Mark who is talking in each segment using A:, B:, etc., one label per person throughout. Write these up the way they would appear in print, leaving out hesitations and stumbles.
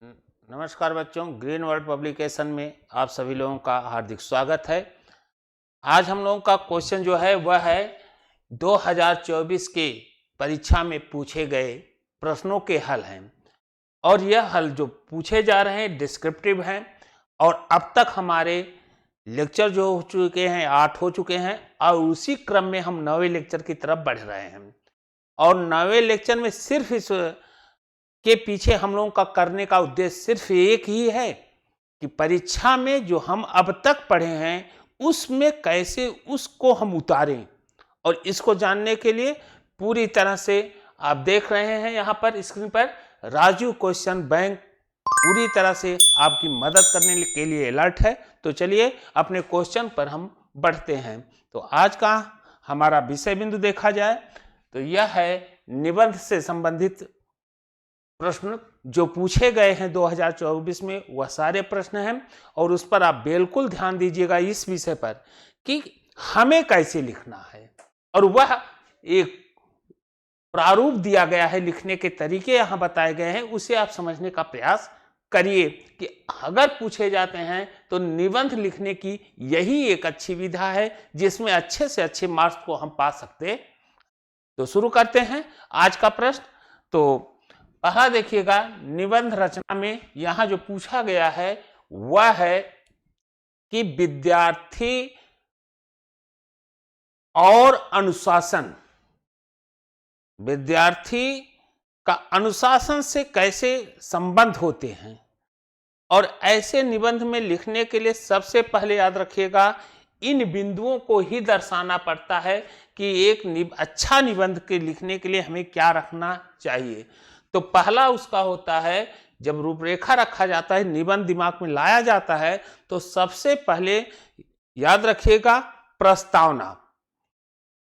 A: न- नमस्कार बच्चों, ग्रीन वर्ल्ड पब्लिकेशन में आप सभी लोगों का हार्दिक स्वागत है। आज हम लोगों का क्वेश्चन जो है वह है 2024 के परीक्षा में पूछे गए प्रश्नों के हल हैं। और यह हल जो पूछे जा रहे हैं डिस्क्रिप्टिव हैं। और अब तक हमारे लेक्चर जो हो चुके हैं 8 हो चुके हैं और उसी क्रम में हम 9वें लेक्चर की तरफ बढ़ रहे हैं। और 9वें लेक्चर में सिर्फ इस के पीछे हम लोगों का करने का उद्देश्य सिर्फ एक ही है कि परीक्षा में जो हम अब तक पढ़े हैं उसमें कैसे उसको हम उतारें। और इसको जानने के लिए पूरी तरह से आप देख रहे हैं यहाँ पर स्क्रीन पर राजू क्वेश्चन बैंक पूरी तरह से आपकी मदद करने के लिए अलर्ट है। तो चलिए अपने क्वेश्चन पर हम बढ़ते हैं। तो आज का हमारा विषय बिंदु देखा जाए तो यह है निबंध से संबंधित प्रश्न जो पूछे गए हैं 2024 में, वह सारे प्रश्न हैं। और उस पर आप बिल्कुल ध्यान दीजिएगा इस विषय पर कि हमें कैसे लिखना है। और वह एक प्रारूप दिया गया है, लिखने के तरीके यहाँ बताए गए हैं, उसे आप समझने का प्रयास करिए कि अगर पूछे जाते हैं तो निबंध लिखने की यही एक अच्छी विधा है जिसमें अच्छे से अच्छे मार्क्स को हम पा सकते। तो शुरू करते हैं आज का प्रश्न। तो पहला देखिएगा, निबंध रचना में यहां जो पूछा गया है वह है कि विद्यार्थी और अनुशासन, विद्यार्थी का अनुशासन से कैसे संबंध होते हैं। और ऐसे निबंध में लिखने के लिए सबसे पहले याद रखिएगा इन बिंदुओं को ही दर्शाना पड़ता है कि एक अच्छा निबंध के लिखने के लिए हमें क्या रखना चाहिए। तो पहला उसका होता है, जब रूपरेखा रखा जाता है, निबंध दिमाग में लाया जाता है, तो सबसे पहले याद रखिएगा प्रस्तावना।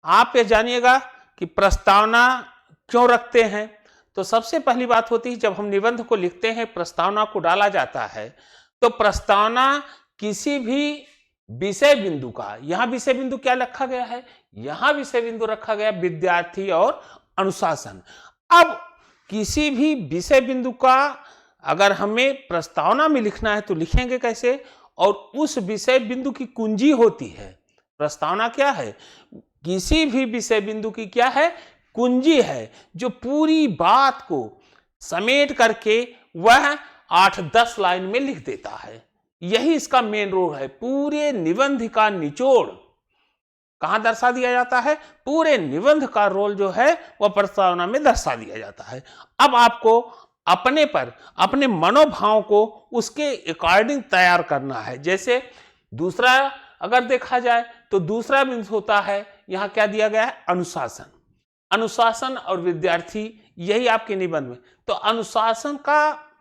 A: आप ये जानिएगा कि प्रस्तावना क्यों रखते हैं। तो सबसे पहली बात होती है जब हम निबंध को लिखते हैं प्रस्तावना को डाला जाता है तो प्रस्तावना किसी भी विषय बिंदु का, यहां विषय बिंदु क्या रखा गया है, यहां विषय बिंदु रखा गया विद्यार्थी और अनुशासन। अब किसी भी विषय बिंदु का अगर हमें प्रस्तावना में लिखना है तो लिखेंगे कैसे। और उस विषय बिंदु की कुंजी होती है, प्रस्तावना क्या है, किसी भी विषय बिंदु की क्या है, कुंजी है, जो पूरी बात को समेट करके वह 8-10 लाइन में लिख देता है। यही इसका मेन रोल है। पूरे निबंध का निचोड़ कहां दर्शा दिया जाता है, पूरे निबंध का रोल जो है वह प्रस्तावना में दर्शा दिया जाता है। अब आपको अपने पर अपने मनोभाव को उसके अकॉर्डिंग तैयार करना है। जैसे दूसरा अगर देखा जाए तो दूसरा बिंदु होता है, यहां क्या दिया गया है, अनुशासन। अनुशासन और विद्यार्थी, यही आपके निबंध में। तो अनुशासन का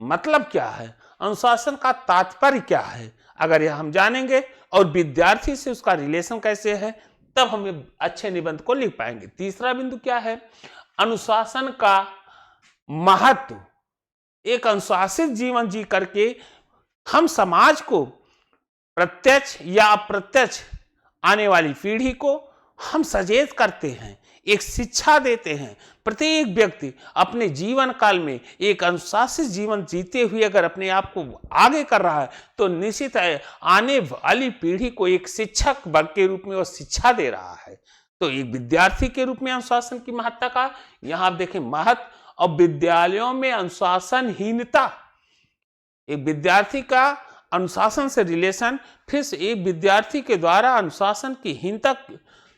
A: मतलब क्या है, अनुशासन का तात्पर्य क्या है, अगर यह हम जानेंगे और विद्यार्थी से उसका रिलेशन कैसे है, तब हम अच्छे निबंध को लिख पाएंगे। तीसरा बिंदु क्या है, अनुशासन का महत्व। एक अनुशासित जीवन जी करके हम समाज को प्रत्यक्ष या अप्रत्यक्ष आने वाली पीढ़ी को हम सचेत करते हैं, एक शिक्षा देते हैं। प्रत्येक व्यक्ति अपने जीवन काल में एक अनुशासित जीवन जीते हुए अगर अपने आप को आगे कर रहा है तो निश्चित है आने वाली पीढ़ी को एक शिक्षक वर्ग के रूप में वो शिक्षा दे रहा है। तो एक विद्यार्थी के रूप में अनुशासन की महत्ता का यहां आप देखें महत्व। और विद्यालयों में अनुशासनहीनता, एक विद्यार्थी का अनुशासन से रिलेशन, फिर से एक विद्यार्थी के द्वारा अनुशासन की हीनता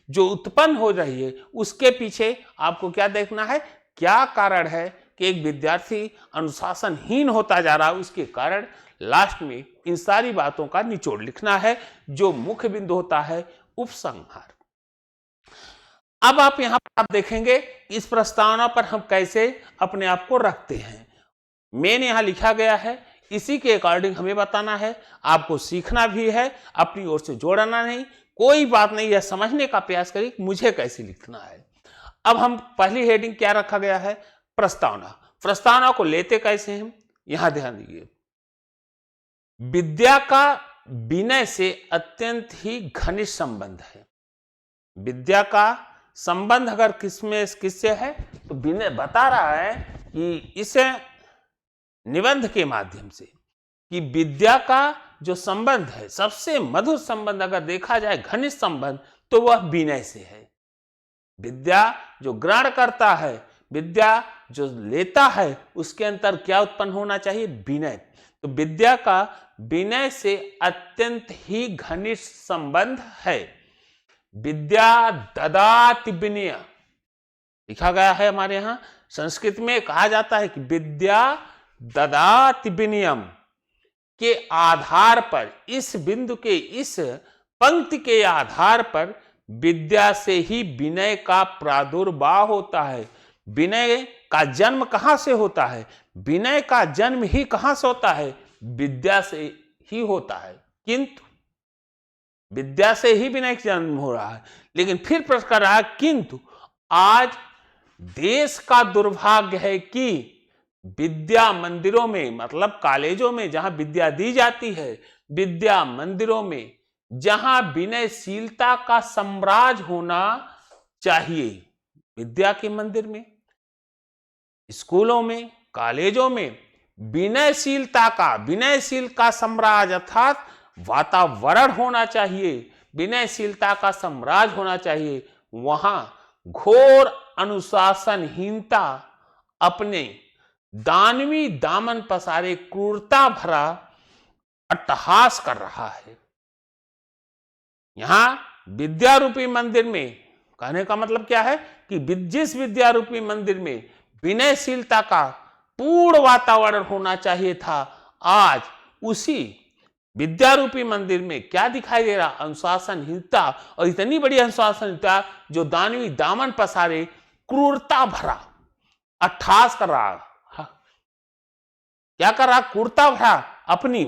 A: जो उत्पन्न हो रही है उसके पीछे आपको क्या देखना है, क्या कारण है कि एक विद्यार्थी अनुशासनहीन होता जा रहा है। उसके कारण लास्ट में इन सारी बातों का निचोड़ लिखना है, जो मुख्य बिंदु होता है उपसंहार। अब आप यहां पर आप देखेंगे इस प्रस्तावना पर हम कैसे अपने आप को रखते हैं। मैंने यहां लिखा गया है, इसी के अकॉर्डिंग हमें बताना है। आपको सीखना भी है, अपनी ओर से जोड़ना नहीं, कोई बात नहीं, यह समझने का प्रयास करिए कि मुझे कैसे लिखना है। अब हम पहली हेडिंग क्या रखा गया है, प्रस्तावना। प्रस्तावना को लेते कैसे हैं, यहां ध्यान दीजिए। विद्या का विनय से अत्यंत ही घनिष्ठ संबंध है। विद्या का संबंध अगर किससे है तो विनय बता रहा है कि इसे निबंध के माध्यम से कि विद्या का जो संबंध है, सबसे मधुर संबंध अगर देखा जाए, घनिष्ठ संबंध, तो वह विनय से है। विद्या जो ग्रहण करता है, विद्या जो लेता है, उसके अंतर क्या उत्पन्न होना चाहिए? विनय। तो विद्या का विनय से अत्यंत ही घनिष्ठ संबंध है। विद्या ददाति विनय लिखा गया है हमारे यहां। संस्कृत में कहा जाता है कि विद्या ददाति विनयम के आधार पर, इस बिंदु के, इस पंक्ति के आधार पर विद्या से ही विनय का प्रादुर्भाव होता है। विनय का जन्म कहां से होता है? विनय का जन्म ही कहां से होता है? विद्या से ही होता है। किंतु विद्या से ही विनय का जन्म हो रहा है। लेकिन फिर प्रश्न कर रहा है, किंतु आज देश का दुर्भाग्य है कि विद्या मंदिरों में, मतलब कॉलेजों में जहां विद्या दी जाती है, विद्या मंदिरों में जहां विनयशीलता का साम्राज्य होना चाहिए, विद्या के मंदिर में, स्कूलों में, कॉलेजों में विनयशील का साम्राज्य अर्थात वातावरण होना चाहिए, विनयशीलता का साम्राज्य होना चाहिए। वहां घोर अनुशासनहीनता अपने दानवी दामन पसारे क्रूरता भरा अट्टहास कर रहा है। यहां विद्या रूपी मंदिर में, कहने का मतलब क्या है कि जिस विद्या रूपी मंदिर में विनयशीलता का पूर्ण वातावरण होना चाहिए था, आज उसी विद्या रूपी मंदिर में क्या दिखाई दे रहा? अनुशासनहीनता, और इतनी बड़ी अनुशासनहीनता जो दानवी दामन पसारे क्रूरता भरा अट्टहास कर रहा। क्या कर रहा? क्रूरता भरा, अपनी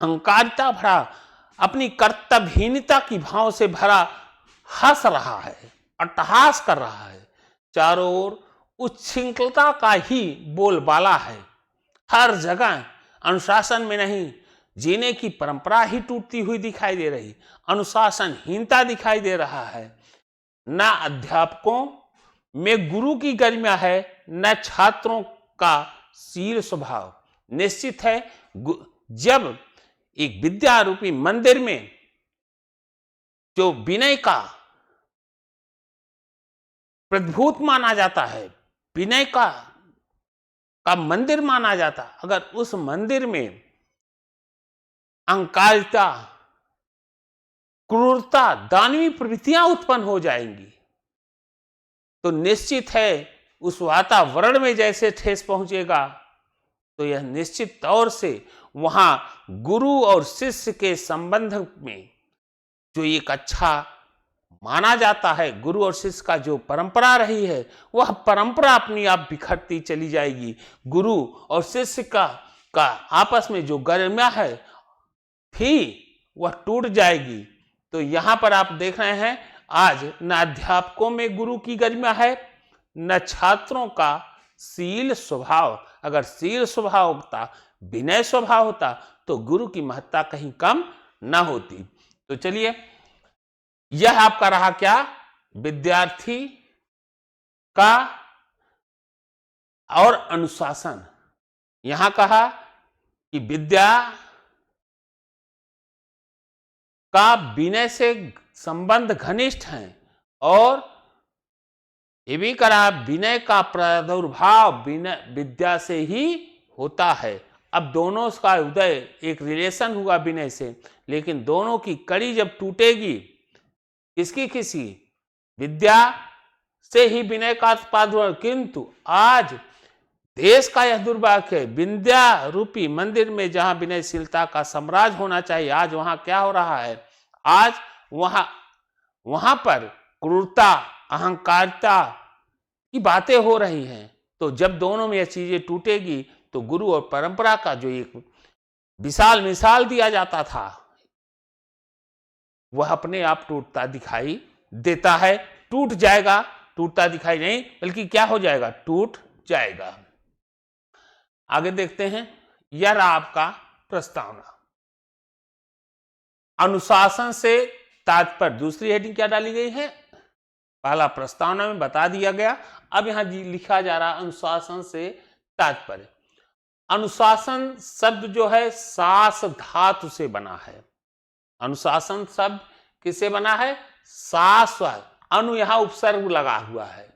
A: अहंकारिता भरा, अपनी कर्तव्यहीनता की भाव से भरा हंस रहा है, अट्टहास कर रहा है। चारों ओर उच्छृंखलता का ही बोलबाला है। हर जगह अनुशासन में नहीं, जीने की परंपरा ही टूटती हुई दिखाई दे रही, अनुशासनहीनता दिखाई दे रहा है। न अध्यापकों में गुरु की गरिमा है, न छात्रों का शील स्वभाव। निश्चित है, जब एक विद्या रूपी मंदिर में जो विनय का प्रभुत माना जाता है, विनय का मंदिर माना जाता, अगर उस मंदिर में अहंकारिता, क्रूरता, दानवी प्रवृत्तियां उत्पन्न हो जाएंगी, तो निश्चित है उस वातावरण में जैसे ठेस पहुंचेगा, तो यह निश्चित तौर से वहां गुरु और शिष्य के संबंध में जो एक अच्छा माना जाता है, गुरु और शिष्य का जो परंपरा रही है, वह परंपरा अपनी आप बिखरती चली जाएगी। गुरु और शिष्य का आपस में जो गरिमा है भी वह टूट जाएगी। तो यहां पर आप देख रहे हैं, आज न अध्यापकों में गुरु की गरिमा है, न छात्रों का शील स्वभाव। अगर शील स्वभाव होता, विनय स्वभाव होता, तो गुरु की महत्ता कहीं कम ना होती। तो चलिए, यह आपका रहा क्या? विद्यार्थी का और अनुशासन। यहां कहा कि विद्या का विनय से संबंध घनिष्ठ है, और ये भी कहा विनय का प्रादुर्भाव विद्या से ही होता है। अब दोनों का उदय, एक रिलेशन हुआ विनय से, लेकिन दोनों की कड़ी जब टूटेगी, किसी विद्या से ही विनय का प्रादुर्भाव। किंतु आज देश का यह दुर्भाग्य है, विद्या रूपी मंदिर में जहां विनयशीलता का साम्राज्य होना चाहिए, आज वहां क्या हो रहा है? आज वहां पर क्रूरता, अहंकारिता की बातें हो रही हैं। तो जब दोनों में यह चीजें टूटेगी, तो गुरु और परंपरा का जो एक विशाल मिसाल दिया जाता था, वह अपने आप टूटता दिखाई देता है। टूट जाएगा, टूटता दिखाई नहीं, बल्कि क्या हो जाएगा? टूट जाएगा। आगे देखते हैं, यह रहा आपका प्रस्तावना। अनुशासन से तात्पर्य, दूसरी हेडिंग क्या डाली गई है? पहला प्रस्तावना में बता दिया गया, अब यहां लिखा जा रहा अनुशासन से तात्पर्य। अनुशासन शब्द जो है सास धातु से बना है। अनुशासन शब्द किससे बना है? सास। अनु यहां उपसर्ग लगा हुआ है।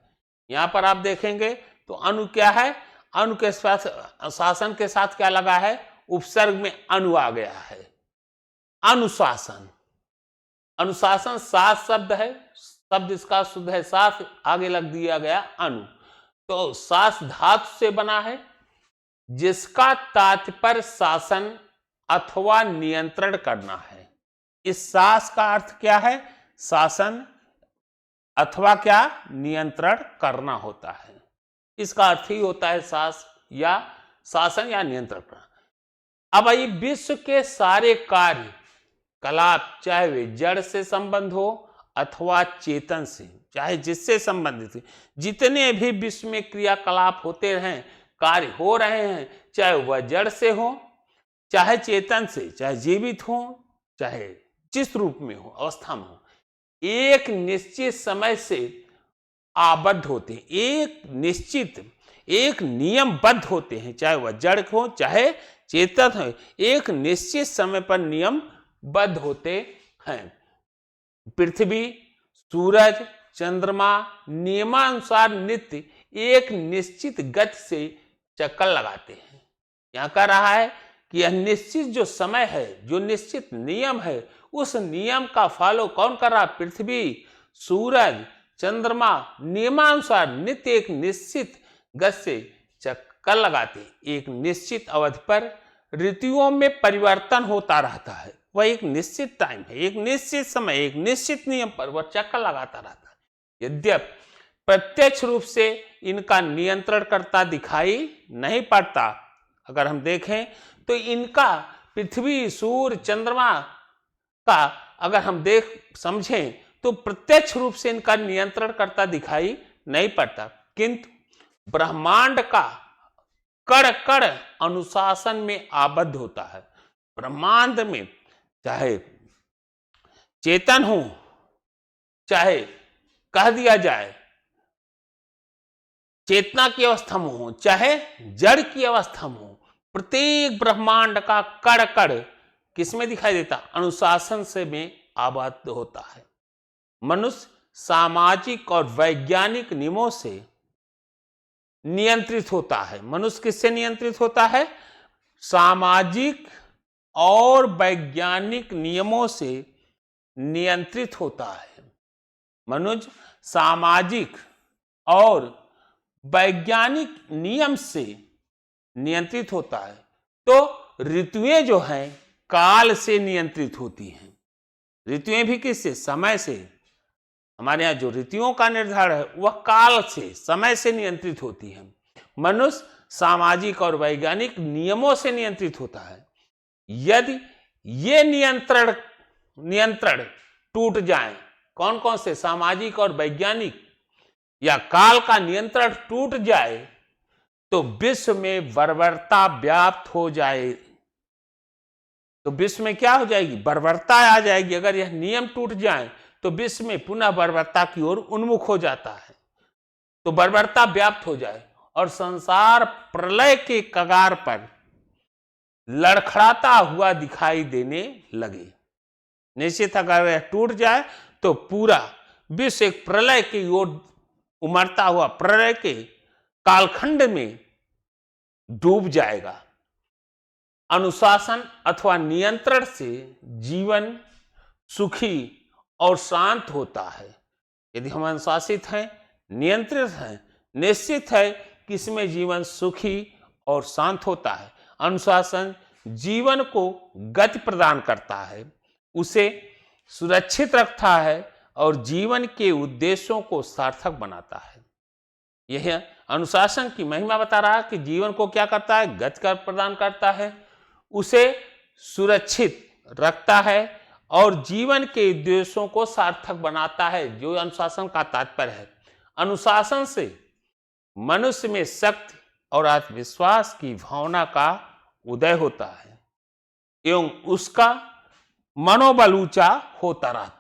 A: यहां पर आप देखेंगे तो अनु क्या है? अनु के साथ, शासन के साथ क्या लगा है? उपसर्ग में अनु आ गया है। अनुशासन। अनुशासन सास शब्द है, शब्द इसका शुद्ध है सास, आगे लग दिया गया अनु। तो सास धातु से बना है जिसका तात्पर्य शासन अथवा नियंत्रण करना है। इस सास का अर्थ क्या है? शासन अथवा क्या? नियंत्रण करना होता है। इसका अर्थ ही होता है सास या शासन या नियंत्रण करना। अब आइए, विश्व के सारे कार्य कलाप, चाहे वे जड़ से संबंध हो अथवा चेतन से, चाहे जिससे संबंधित, जितने भी विश्व में क्रियाकलाप होते हैं, कार्य हो रहे हैं, चाहे वह जड़ से हो चाहे चेतन से, चाहे जीवित हो चाहे जिस रूप में हो, अवस्था में हो, एक निश्चित समय से आबद्ध होते हैं, एक निश्चित, एक नियमबद्ध होते हैं, चाहे वह जड़ हो चाहे चेतन हो, एक निश्चित समय पर नियमबद्ध होते हैं। पृथ्वी, सूरज, चंद्रमा नियमानुसार नित्य एक निश्चित गति से चक्कर लगाते हैं। यहां कह रहा है कि यह निश्चित जो समय है, जो निश्चित नियम है, उस नियम का फॉलो कौन कर रहा? पृथ्वी, सूरज, चंद्रमा नियमानुसार नित्य एक निश्चित गति से चक्कर लगाते। एक निश्चित अवधि पर ऋतुओं में परिवर्तन होता रहता है। वह एक निश्चित टाइम है, एक निश्चित समय, एक निश्चित नियम पर वह चक्कर लगाता रहता है। यद्यपि प्रत्यक्ष रूप से इनका नियंत्रण करता दिखाई नहीं पड़ता। अगर हम देखें तो इनका पृथ्वी, सूर्य, चंद्रमा का अगर हम समझें तो प्रत्यक्ष रूप से इनका नियंत्रण करता दिखाई नहीं पड़ता, किंतु ब्रह्मांड का कण कण अनुशासन में आबद्ध होता है। ब्रह्मांड में चाहे चेतन हो, चाहे कह दिया जाए चेतना की अवस्था में हो, चाहे जड़ की अवस्था में हो, प्रत्येक ब्रह्मांड का कण कण किसमें दिखाई देता? अनुशासन से में आबद्ध होता है। मनुष्य सामाजिक और वैज्ञानिक नियमों से नियंत्रित होता है। मनुष्य किससे नियंत्रित होता है? सामाजिक और वैज्ञानिक नियमों से नियंत्रित होता है। मनुष्य सामाजिक और वैज्ञानिक नियम से नियंत्रित होता है। तो ऋतुएं जो हैं काल से नियंत्रित होती हैं। ऋतुएं भी किससे? समय से। हमारे यहाँ जो ऋतुओं का निर्धारण है वह काल से, समय से नियंत्रित होती है। मनुष्य सामाजिक और वैज्ञानिक नियमों से नियंत्रित होता है। यदि ये नियंत्रण टूट जाए, कौन कौन से? सामाजिक और वैज्ञानिक या काल का नियंत्रण टूट जाए तो विश्व में बर्बरता व्याप्त हो जाए। तो विश्व में क्या हो जाएगी? बर्बरता आ जाएगी। अगर यह नियम टूट जाए तो विश्व में पुनः बर्बरता की ओर उन्मुख हो जाता है। तो बर्बरता व्याप्त हो जाए और संसार प्रलय के कगार पर लड़खड़ाता हुआ दिखाई देने लगे। निश्चित अगर यह टूट जाए तो पूरा विश्व एक प्रलय की ओर उमड़ता हुआ प्रलय के कालखंड में डूब जाएगा। अनुशासन अथवा नियंत्रण से जीवन सुखी और शांत होता है। यदि हम अनुशासित हैं, नियंत्रित हैं, निश्चित है कि इसमें जीवन सुखी और शांत होता है। अनुशासन जीवन को गति प्रदान करता है, उसे सुरक्षित रखता है और जीवन के उद्देश्यों को सार्थक बनाता है। यह अनुशासन की महिमा बता रहा है कि जीवन को क्या करता है? गति प्रदान करता है, उसे सुरक्षित रखता है और जीवन के उद्देश्यों को सार्थक बनाता है, जो अनुशासन का तात्पर्य है। अनुशासन से मनुष्य में शक्ति और आत्मविश्वास की भावना का उदय होता है एवं उसका मनोबल ऊंचा होता रहता,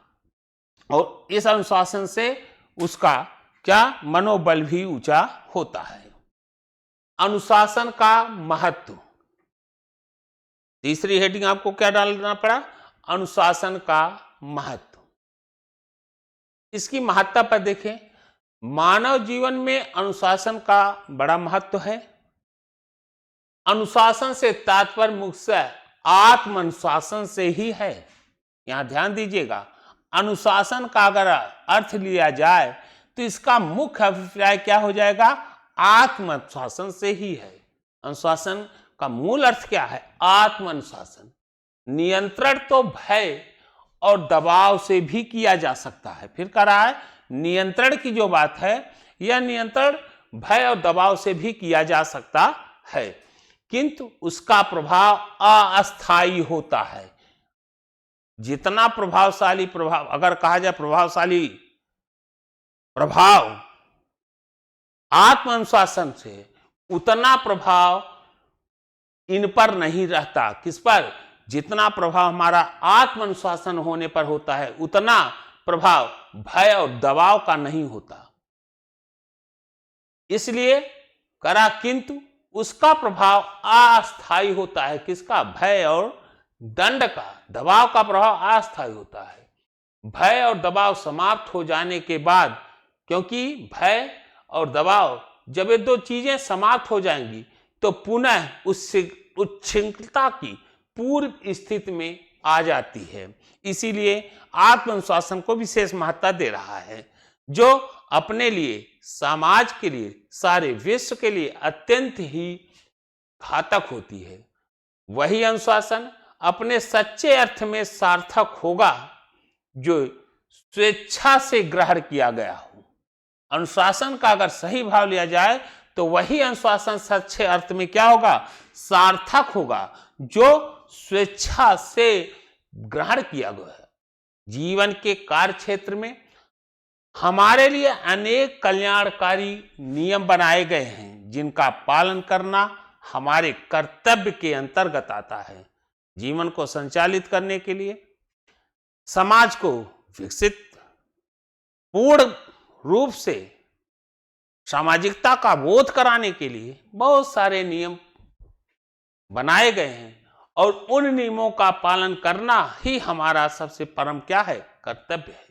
A: और इस अनुशासन से उसका क्या? मनोबल भी ऊंचा होता है। अनुशासन का महत्व तीसरी हेडिंग आपको क्या डालना पड़ा? अनुशासन का महत्व। इसकी महत्ता पर देखें, मानव जीवन में अनुशासन का बड़ा महत्व है। अनुशासन से तात्पर्य मुख्यतः आत्म अनुशासन से ही है। यहां ध्यान दीजिएगा, अनुशासन का अगर अर्थ लिया जाए तो इसका मुख्य अभिप्राय क्या हो जाएगा? आत्म अनुशासन से ही है। अनुशासन का मूल अर्थ क्या है? आत्म अनुशासन। नियंत्रण तो भय और दबाव से भी किया जा सकता है। फिर कह रहा है, नियंत्रण की जो बात है, यह नियंत्रण भय और दबाव से भी किया जा सकता है, किंतु उसका प्रभाव अस्थायी होता है। जितना प्रभावशाली प्रभाव, अगर कहा जाए प्रभावशाली प्रभाव आत्म अनुशासन से, उतना प्रभाव इन पर नहीं रहता। किस पर? जितना प्रभाव हमारा आत्म अनुशासन होने पर होता है, उतना प्रभाव भय और दबाव का नहीं होता। इसलिए करा, किंतु उसका प्रभाव अस्थायी होता है। किसका? भय और दंड का, दबाव का प्रभाव अस्थायी होता है। भय और दबाव समाप्त हो जाने के बाद, क्योंकि भय और दबाव जब ये दो चीजें समाप्त हो जाएंगी तो पुनः उच्छृंखलता की पूर्व स्थिति में आ जाती है। इसीलिए आत्मअनुशासन को विशेष महत्ता दे रहा है, जो अपने लिए, समाज के लिए, सारे विश्व के लिए अत्यंत ही घातक होती है। वही अनुशासन अपने सच्चे अर्थ में सार्थक होगा जो स्वेच्छा से ग्रहण किया गया हो। अनुशासन का अगर सही भाव लिया जाए तो वही अनुशासन सच्चे अर्थ में क्या होगा? सार्थक होगा, जो स्वेच्छा से ग्रहण किया गया है। जीवन के कार्य क्षेत्र में हमारे लिए अनेक कल्याणकारी नियम बनाए गए हैं, जिनका पालन करना हमारे कर्तव्य के अंतर्गत आता है। जीवन को संचालित करने के लिए, समाज को विकसित पूर्ण रूप से सामाजिकता का बोध कराने के लिए बहुत सारे नियम बनाए गए हैं, और उन नियमों का पालन करना ही हमारा सबसे परम क्या है? कर्तव्य है।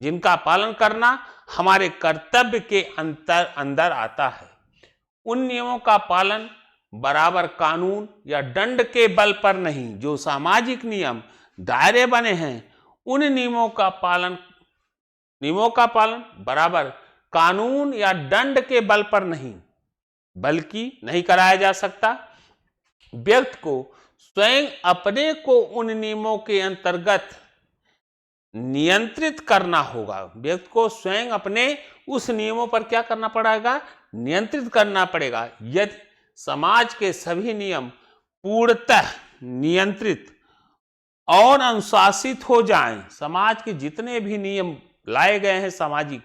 A: जिनका पालन करना हमारे कर्तव्य के अंदर आता है। उन नियमों का पालन बराबर कानून या दंड के बल पर नहीं, जो सामाजिक नियम दायरे बने हैं, उन नियमों का पालन बराबर कानून या दंड के बल पर नहीं, बल्कि नहीं कराया जा सकता। व्यक्ति को स्वयं अपने को उन नियमों के अंतर्गत नियंत्रित करना होगा। व्यक्ति को स्वयं अपने उस नियमों पर क्या करना पड़ेगा? नियंत्रित करना पड़ेगा। यदि समाज के सभी नियम पूर्णतः नियंत्रित और अनुशासित हो जाएं, समाज के जितने भी नियम लाए गए हैं सामाजिक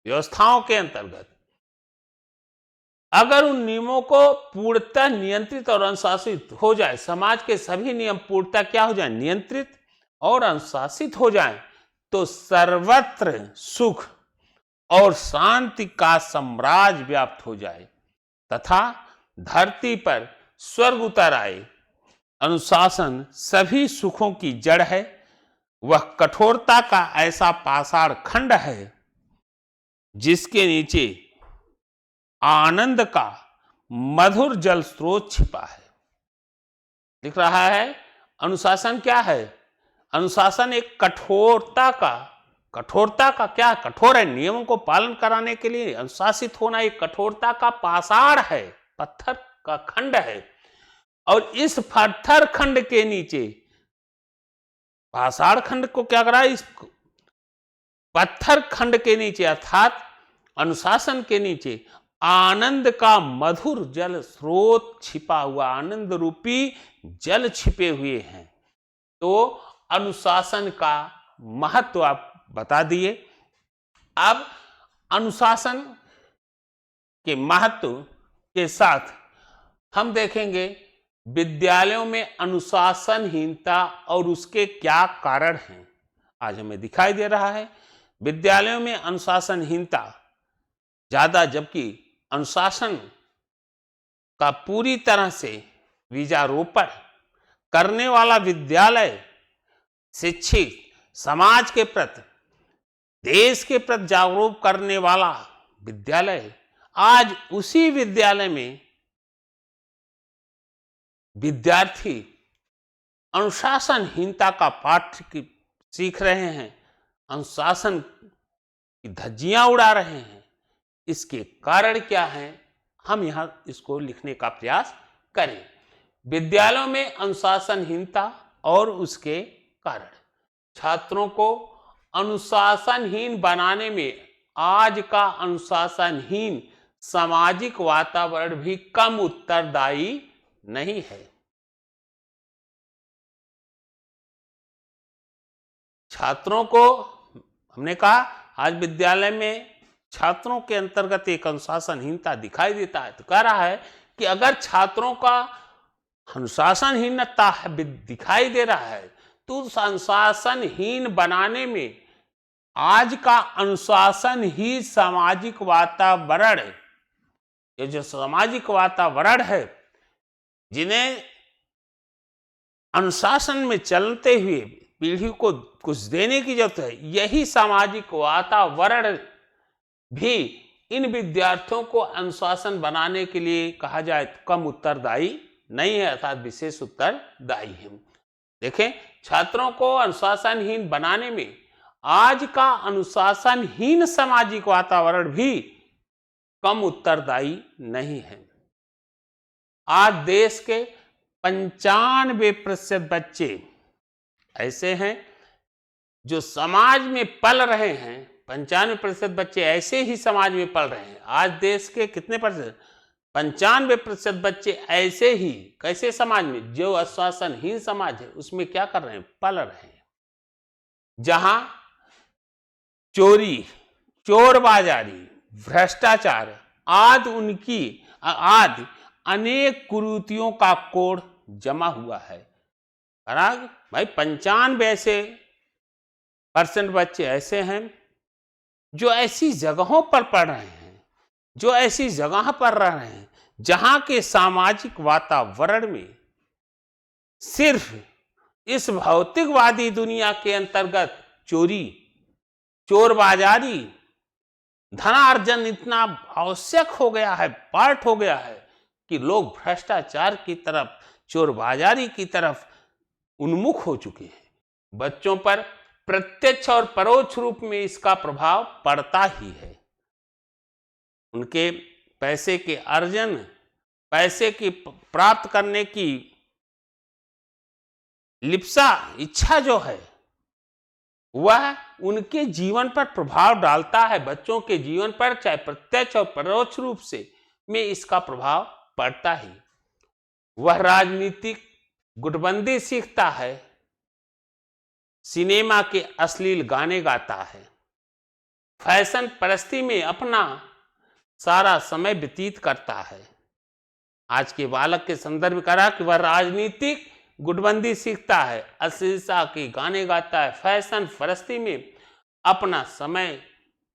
A: व्यवस्थाओं के अंतर्गत, अगर उन नियमों को पूर्णतः नियंत्रित और अनुशासित हो जाए, समाज के सभी नियम पूर्णतः क्या हो जाए? नियंत्रित और अनुशासित हो जाएं, तो सर्वत्र सुख और शांति का साम्राज्य व्याप्त हो जाए तथा धरती पर स्वर्ग उतर आए। अनुशासन सभी सुखों की जड़ है। वह कठोरता का ऐसा पाषाण खंड है जिसके नीचे आनंद का मधुर जल स्रोत छिपा है। लिख रहा है, अनुशासन क्या है? अनुशासन एक कठोरता का क्या? कठोर है। नियमों को पालन कराने के लिए अनुशासित होना एक कठोरता का पाषाण है, पत्थर का खंड है। और इस पत्थर खंड के नीचे, पाषाण खंड को क्या करा? इस पत्थर खंड के नीचे अर्थात अनुशासन के नीचे आनंद का मधुर जल स्रोत छिपा हुआ, आनंद रूपी जल छिपे हुए हैं। तो अनुशासन का महत्व आप बता दिए। अब अनुशासन के महत्व के साथ हम देखेंगे विद्यालयों में अनुशासनहीनता और उसके क्या कारण हैं। आज हमें दिखाई दे रहा है विद्यालयों में अनुशासनहीनता ज्यादा, जबकि अनुशासन का पूरी तरह से बीजारोपण करने वाला विद्यालय शिक्षित समाज के प्रति, देश के प्रति जागरूक करने वाला विद्यालय है। आज उसी विद्यालय में विद्यार्थी अनुशासनहीनता का पाठ सीख रहे हैं, अनुशासन की धज्जियां उड़ा रहे हैं। इसके कारण क्या है, हम यहां इसको लिखने का प्रयास करें। विद्यालयों में अनुशासनहीनता और उसके कारण, छात्रों को अनुशासनहीन बनाने में आज का अनुशासनहीन सामाजिक वातावरण भी कम उत्तरदायी नहीं है। छात्रों को, हमने कहा आज विद्यालय में छात्रों के अंतर्गत एक अनुशासनहीनता दिखाई देता है, तो कह रहा है कि अगर छात्रों का अनुशासनहीनता दिखाई दे रहा है तो उस अनुशासनहीन बनाने में आज का अनुशासन ही सामाजिक वातावरण, ये जो सामाजिक वातावरण है, जिन्हें अनुशासन में चलते हुए पीढ़ी को कुछ देने की जरूरत है, यही सामाजिक वातावरण भी इन विद्यार्थियों को अनुशासन बनाने के लिए कहा जाए तो कम उत्तरदायी नहीं है, अर्थात विशेष उत्तरदायी है। देखें, छात्रों को अनुशासनहीन बनाने में आज का अनुशासनहीन सामाजिक वातावरण भी कम उत्तरदायी नहीं है। आज देश के 95% बच्चे ऐसे हैं जो समाज में पल रहे हैं। 95% बच्चे ऐसे ही समाज में पल रहे हैं। आज देश के कितने परसेंट, 95% बच्चे ऐसे ही, कैसे समाज में, जो अनुशासनहीन समाज है उसमें क्या कर रहे हैं, पल रहे हैं, जहां चोरी, चोरबाजारी, भ्रष्टाचार आदि अनेक कुरीतियों का कोढ़ जमा हुआ है। भाई 95% बच्चे ऐसे हैं जो ऐसी जगहों पर पढ़ रहे हैं, जो ऐसी जगह पर रह रहे हैं जहां के सामाजिक वातावरण में सिर्फ इस भौतिकवादी दुनिया के अंतर्गत चोरी, चोरबाजारी, धनार्जन इतना आवश्यक हो गया है, पार्ट हो गया है कि लोग भ्रष्टाचार की तरफ, चोरबाजारी की तरफ उन्मुख हो चुके हैं। बच्चों पर प्रत्यक्ष और परोक्ष रूप में इसका प्रभाव पड़ता ही है। उनके पैसे के अर्जन, पैसे की प्राप्त करने की लिप्सा, इच्छा जो है, वह उनके जीवन पर प्रभाव डालता है। बच्चों के जीवन पर चाहे प्रत्यक्ष और परोक्ष रूप से में इसका प्रभाव पड़ता ही। वह राजनीतिक गुटबंदी सीखता है, सिनेमा के अश्लील गाने गाता है, फैशन परस्ती में अपना सारा समय व्यतीत करता है। आज के बालक के संदर्भ करा कि वह राजनीतिक गुटबंदी सीखता है, अश्लीलता के गाने गाता है, फैशन परस्ती में अपना समय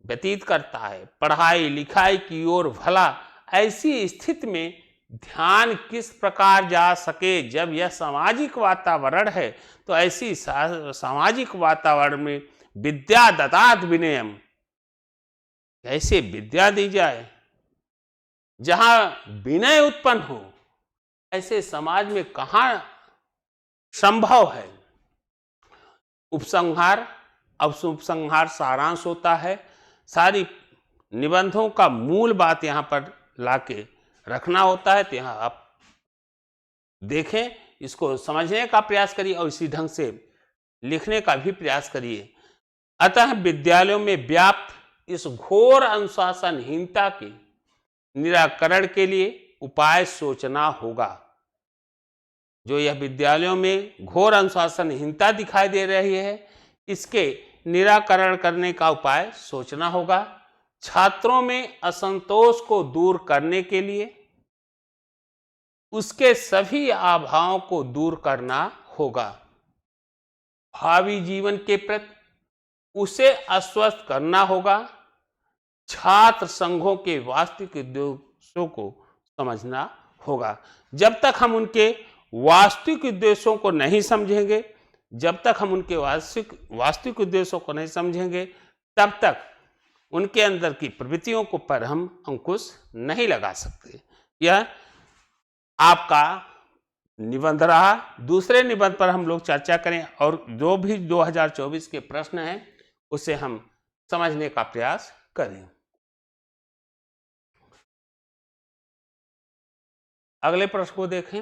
A: व्यतीत करता है, पढ़ाई लिखाई की ओर भला ऐसी स्थिति में ध्यान किस प्रकार जा सके जब यह सामाजिक वातावरण है। तो ऐसी सामाजिक वातावरण में विद्या ददात विनयम, कैसे विद्या दी जाए जहां विनय उत्पन्न हो, ऐसे समाज में कहां संभव है। उपसंहार, अब उपसंहार सारांश होता है। सारी निबंधों का मूल बात यहां पर लाके रखना होता है। तो यहां आप देखें, इसको समझने का प्रयास करिए और इसी ढंग से लिखने का भी प्रयास करिए। अतः विद्यालयों में व्याप्त इस घोर अनुशासनहीनता के निराकरण के लिए उपाय सोचना होगा। जो यह विद्यालयों में घोर अनुशासनहीनता दिखाई दे रही है, इसके निराकरण करने का उपाय सोचना होगा। छात्रों में असंतोष को दूर करने के लिए उसके सभी अभावों को दूर करना होगा। भावी जीवन के प्रति उसे आश्वस्त करना होगा। छात्र संघों के वास्तविक उद्देश्यों को समझना होगा। जब तक हम उनके वास्तविक उद्देश्यों को नहीं समझेंगे, जब तक हम उनके वास्तविक उद्देश्यों को नहीं समझेंगे, तब तक उनके अंदर की प्रवृत्तियों को पर हम अंकुश नहीं लगा सकते। यह आपका निबंध रहा। दूसरे निबंध पर हम लोग चर्चा करें और जो भी 2024 के प्रश्न हैं उसे हम समझने का प्रयास करें। अगले प्रश्न को देखें।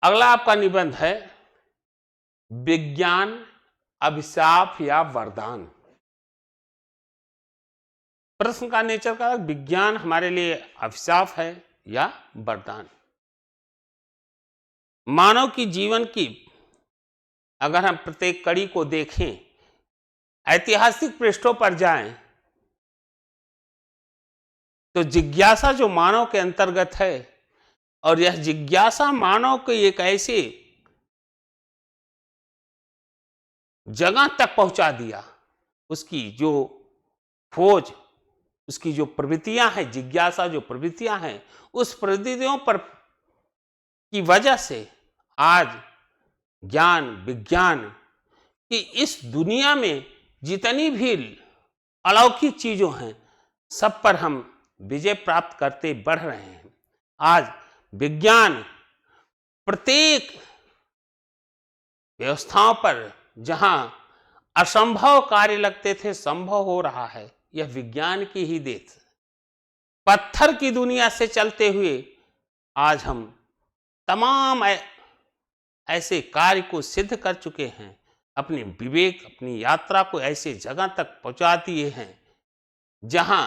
A: अगला आपका निबंध है विज्ञान अभिशाप या वरदान। प्रश्न का नेचर का विज्ञान हमारे लिए अभिशाप है या वरदान। मानव की जीवन की अगर हम प्रत्येक कड़ी को देखें, ऐतिहासिक पृष्ठों पर जाएं, तो जिज्ञासा जो मानव के अंतर्गत है और यह जिज्ञासा मानव को एक ऐसे जगह तक पहुंचा दिया, उसकी जो खोज, उसकी जो प्रवृत्तियां हैं, जिज्ञासा जो प्रवृत्तियां हैं, उस प्रवृत्तियों पर की वजह से आज ज्ञान विज्ञान की इस दुनिया में जितनी भी अलौकिक चीजों हैं, सब पर हम विजय प्राप्त करते बढ़ रहे हैं। आज विज्ञान प्रत्येक व्यवस्थाओं पर जहां असंभव कार्य लगते थे संभव हो रहा है, यह विज्ञान की ही देन। पत्थर की दुनिया से चलते हुए आज हम तमाम ऐसे कार्य को सिद्ध कर चुके हैं, अपने विवेक अपनी यात्रा को ऐसे जगह तक पहुंचा दिए हैं जहां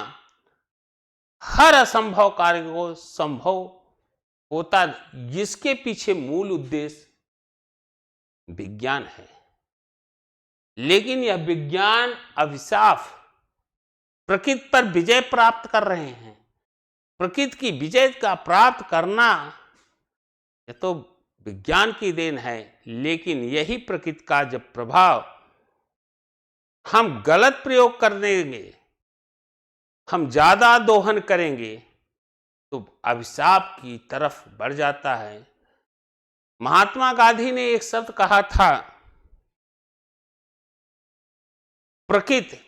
A: हर असंभव कार्य को संभव होता, जिसके पीछे मूल उद्देश्य विज्ञान है। लेकिन यह विज्ञान अभिशाप प्रकृति पर विजय प्राप्त कर रहे हैं। प्रकृति की विजय का प्राप्त करना यह तो विज्ञान की देन है, लेकिन यही प्रकृति का जब प्रभाव हम गलत प्रयोग कर देंगे, हम ज्यादा दोहन करेंगे, तो अभिशाप की तरफ बढ़ जाता है। महात्मा गांधी ने एक शब्द कहा था, प्रकृति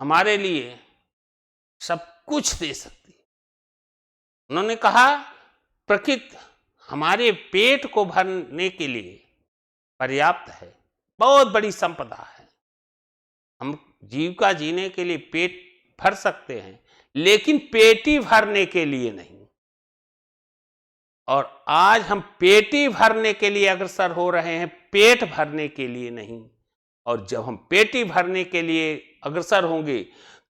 A: हमारे लिए सब कुछ दे सकती है। उन्होंने कहा प्रकृति हमारे पेट को भरने के लिए पर्याप्त है, बहुत बड़ी संपदा है। हम जीविका जीने के लिए पेट भर सकते हैं, लेकिन पेटी भरने के लिए नहीं। और आज हम पेटी भरने के लिए अग्रसर हो रहे हैं, पेट भरने के लिए नहीं। और जब हम पेटी भरने के लिए अग्रसर होंगे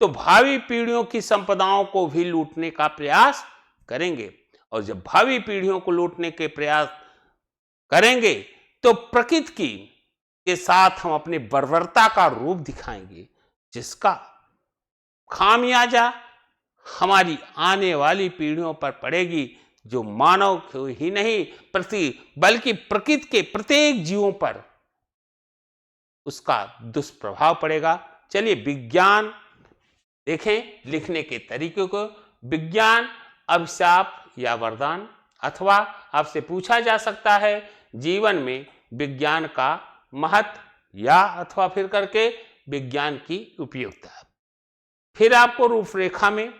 A: तो भावी पीढ़ियों की संपदाओं को भी लूटने का प्रयास करेंगे। और जब भावी पीढ़ियों को लूटने के प्रयास करेंगे तो प्रकृति के साथ हम अपनी बर्बरता का रूप दिखाएंगे, जिसका खामियाजा हमारी आने वाली पीढ़ियों पर पड़ेगी, जो मानव को ही नहीं बल्कि प्रकृति के प्रत्येक जीवों पर उसका दुष्प्रभाव पड़ेगा। चलिए विज्ञान देखें, लिखने के तरीके को। विज्ञान अभिशाप या वरदान, अथवा आपसे पूछा जा सकता है जीवन में विज्ञान का महत्व या अथवा फिर करके विज्ञान की उपयोगिता। फिर आपको रूपरेखा में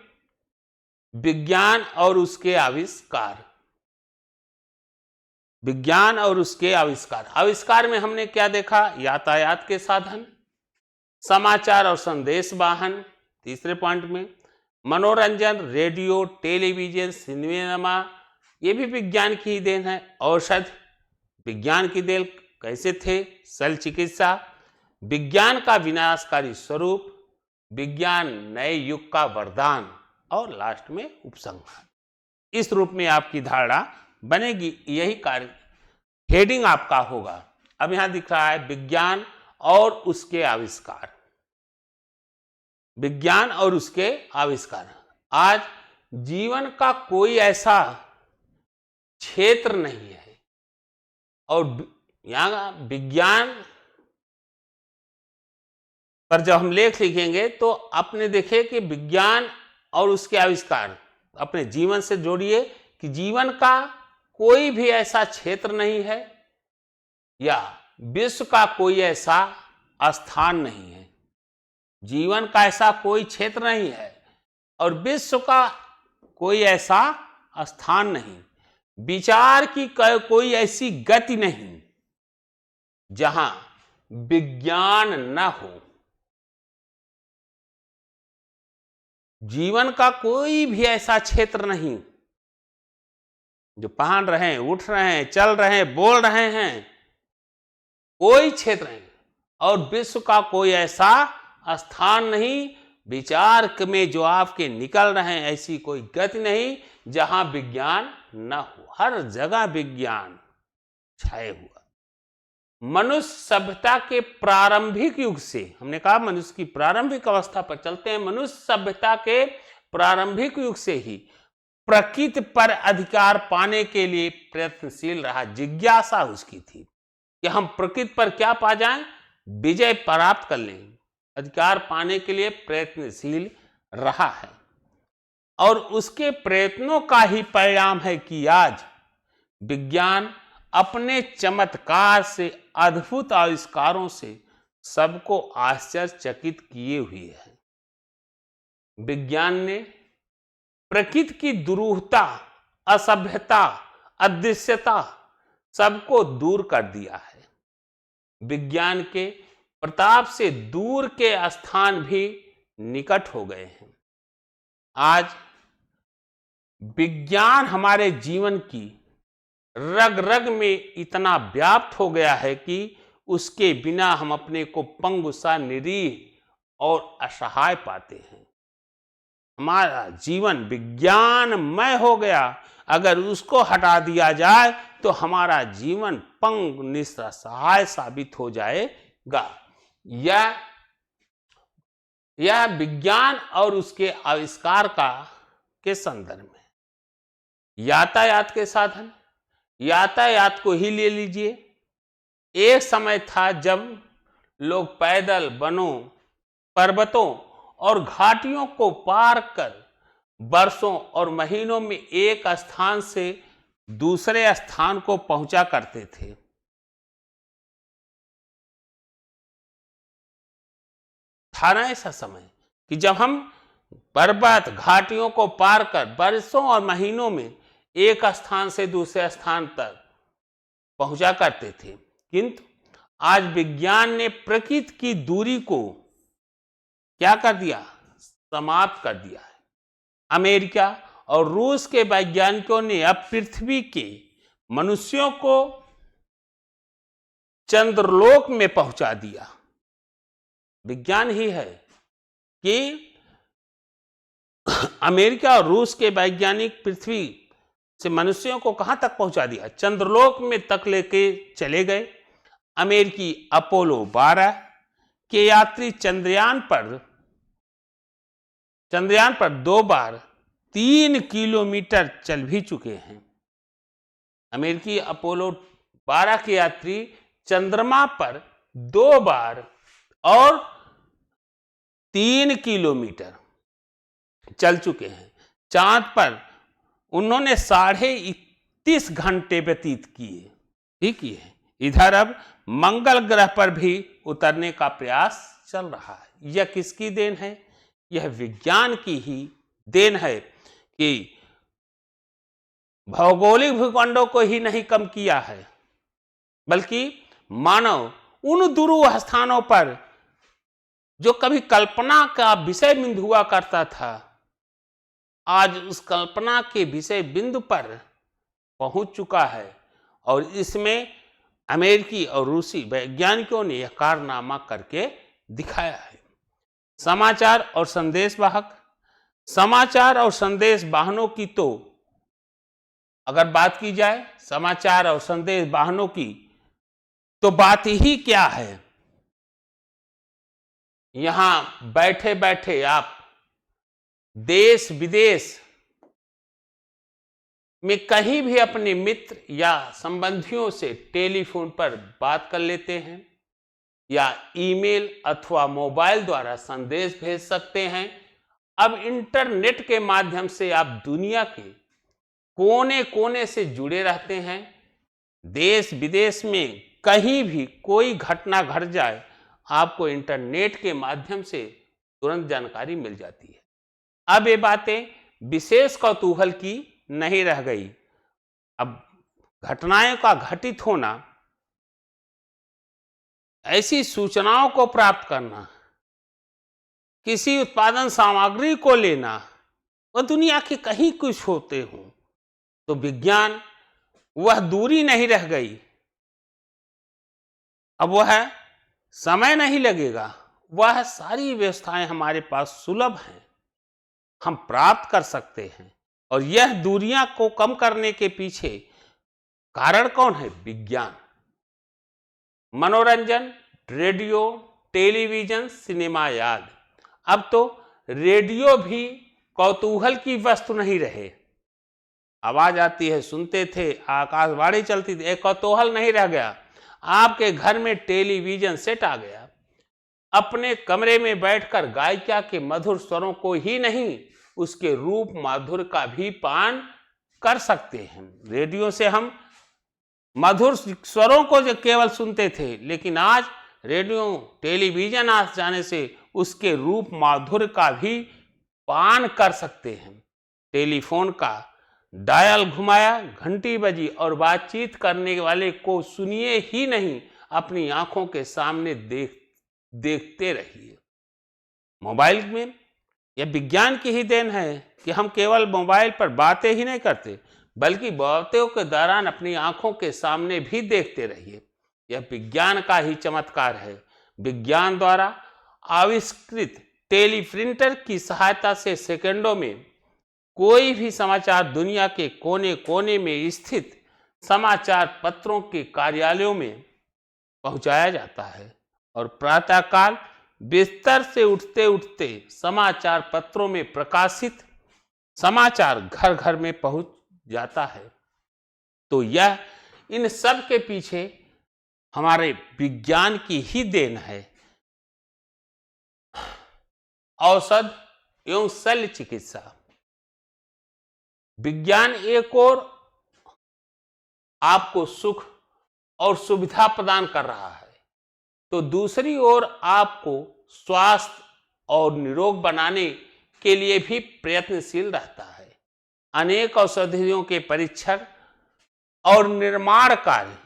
A: विज्ञान और उसके आविष्कार, विज्ञान और उसके आविष्कार। आविष्कार में हमने क्या देखा? यातायात के साधन, समाचार और संदेश वाहन तीसरे पॉइंट में, मनोरंजन, रेडियो, टेलीविजन, सिनेमा, ये भी विज्ञान की ही देन है। औषध विज्ञान की देन कैसे थे? शल्य चिकित्सा, विज्ञान का विनाशकारी स्वरूप, विज्ञान नए युग का वरदान, और लास्ट में उपसंहार। इस रूप में आपकी धारणा बनेगी, यही कार्य हेडिंग आपका होगा। अब यहां दिख रहा है विज्ञान और उसके आविष्कार। विज्ञान और उसके आविष्कार। आज जीवन का कोई ऐसा क्षेत्र नहीं है और यहां विज्ञान पर जब हम लेख लिखेंगे तो आपने देखे कि विज्ञान और उसके आविष्कार, अपने जीवन से जोड़िए कि जीवन का कोई भी ऐसा क्षेत्र नहीं है या विश्व का कोई ऐसा स्थान नहीं है, जीवन का ऐसा कोई क्षेत्र नहीं है और विश्व का कोई ऐसा स्थान नहीं, विचार की कोई ऐसी गति नहीं जहां विज्ञान न हो। जीवन का कोई भी ऐसा क्षेत्र नहीं जो पहन रहे हैं, उठ रहे हैं, चल रहे हैं, बोल रहे हैं, कोई क्षेत्र नहीं और विश्व का कोई ऐसा स्थान नहीं, विचार में जो आपके निकल रहे हैं ऐसी कोई गति नहीं जहां विज्ञान न हो। हर जगह विज्ञान छाए हुआ। मनुष्य सभ्यता के प्रारंभिक युग से, हमने कहा मनुष्य की प्रारंभिक अवस्था पर चलते हैं, मनुष्य सभ्यता के प्रारंभिक युग से ही प्रकृति पर अधिकार पाने के लिए प्रयत्नशील रहा। जिज्ञासा उसकी थी कि हम प्रकृति पर क्या पा जाएं, विजय प्राप्त कर लें, अधिकार पाने के लिए प्रयत्नशील रहा है और उसके प्रयत्नों का ही परिणाम है कि आज विज्ञान अपने चमत्कार से, अद्भुत आविष्कारों से सबको आश्चर्यचकित किए हुए है। विज्ञान ने प्रकृति की दुरूहता, असभ्यता, अदृश्यता सबको दूर कर दिया है। विज्ञान के प्रताप से दूर के स्थान भी निकट हो गए हैं। आज विज्ञान हमारे जीवन की रग रग में इतना व्याप्त हो गया है कि उसके बिना हम अपने को पंगु सा, निरीह और असहाय पाते हैं। हमारा जीवन विज्ञानमय हो गया, अगर उसको हटा दिया जाए तो हमारा जीवन पंगु, निस्सहाय साबित हो जाएगा। यह विज्ञान और उसके आविष्कार के संदर्भ में यातायात के साधन, यातायात को ही ले लीजिए। एक समय था जब लोग पैदल वनों, पर्वतों और घाटियों को पार कर वर्षों और महीनों में एक स्थान से दूसरे स्थान को पहुंचा करते थे। था ना ऐसा समय कि जब हम पर्वत, घाटियों को पार कर वर्षों और महीनों में एक स्थान से दूसरे स्थान तक पहुंचा करते थे, किंतु आज विज्ञान ने प्रकृति की दूरी को क्या कर दिया, समाप्त कर दिया है। अमेरिका और रूस के वैज्ञानिकों ने अब पृथ्वी के मनुष्यों को चंद्रलोक में पहुंचा दिया। विज्ञान ही है कि अमेरिका और रूस के वैज्ञानिक पृथ्वी से मनुष्यों को कहां तक पहुंचा दिया, चंद्रलोक में तक लेके चले गए। अमेरिकी अपोलो 12 के यात्री चंद्रयान पर 2 बार 3 किलोमीटर चल भी चुके हैं। अमेरिकी अपोलो 12 के यात्री चंद्रमा पर 2 बार और 3 किलोमीटर चल चुके हैं। चांद पर उन्होंने 31.5 घंटे व्यतीत किए। ठीक है, इधर अब मंगल ग्रह पर भी उतरने का प्रयास चल रहा है। यह किसकी देन है? यह विज्ञान की ही देन है कि भौगोलिक भूखंडों को ही नहीं कम किया है, बल्कि मानव उन दुरूह स्थानों पर जो कभी कल्पना का विषय बिंदु हुआ करता था, आज उस कल्पना के विषय बिंदु पर पहुंच चुका है और इसमें अमेरिकी और रूसी वैज्ञानिकों ने यह कारनामा करके दिखाया है। समाचार और संदेश वाहनों की तो अगर बात की जाए, समाचार और संदेश वाहनों की तो बात ही क्या है। यहां बैठे बैठे आप देश विदेश में कहीं भी अपने मित्र या संबंधियों से टेलीफोन पर बात कर लेते हैं या ईमेल अथवा मोबाइल द्वारा संदेश भेज सकते हैं अब इंटरनेट के माध्यम से आप दुनिया के कोने कोने से जुड़े रहते हैं। देश विदेश में कहीं भी कोई घटना घट जाए, आपको इंटरनेट के माध्यम से तुरंत जानकारी मिल जाती है। अब ये बातें विशेष कौतूहल की नहीं रह गई। अब घटनाएं का घटित होना, ऐसी सूचनाओं को प्राप्त करना, किसी उत्पादन सामग्री को लेना, वह दुनिया के कहीं कुछ होते हों, तो विज्ञान वह दूरी नहीं रह गई। अब वह समय नहीं लगेगा, वह सारी व्यवस्थाएं हमारे पास सुलभ हैं, हम प्राप्त कर सकते हैं। और यह दूरियां को कम करने के पीछे कारण कौन है? विज्ञान। मनोरंजन, रेडियो, टेलीविजन, सिनेमा याद। अब तो रेडियो भी कौतूहल की वस्तु नहीं रहे। आवाज आती है, सुनते थे, आकाशवाणी चलती थी, एक कौतूहल नहीं रह गया। आपके घर में टेलीविजन सेट आ गया। अपने कमरे में बैठकर गायिका के मधुर स्वरों को ही नहीं, उसके रूप माधुर्य का भी पान कर सकते हैं। रेडियो से हम मधुर स्वरों को जो केवल सुनते थे, लेकिन आज रेडियो टेलीविजन आ जाने से उसके रूप माधुर्य का भी पान कर सकते हैं। टेलीफोन का डायल घुमाया, घंटी बजी और बातचीत करने वाले को सुनिए ही नहीं, अपनी आंखों के सामने देखते रहिए। मोबाइल में यह विज्ञान की ही देन है कि हम केवल मोबाइल पर बातें ही नहीं करते, बल्कि बातों के दौरान अपनी आंखों के सामने भी देखते रहिए। यह विज्ञान का ही चमत्कार है। विज्ञान द्वारा आविष्कृत टेलीप्रिंटर की सहायता से सेकंडों में कोई भी समाचार दुनिया के कोने कोने में स्थित समाचार पत्रों के कार्यालयों में पहुंचाया जाता है। और प्रातःकाल बिस्तर से उठते उठते समाचार पत्रों में प्रकाशित समाचार घर घर में पहुंच जाता है। तो यह इन सब के पीछे हमारे विज्ञान की ही देन है। औषध एवं शल्य चिकित्सा। विज्ञान एक और आपको सुख और सुविधा प्रदान कर रहा है, तो दूसरी ओर आपको स्वास्थ्य और निरोग बनाने के लिए भी प्रयत्नशील रहता है। अनेक औषधियों के परीक्षण और निर्माण कार्य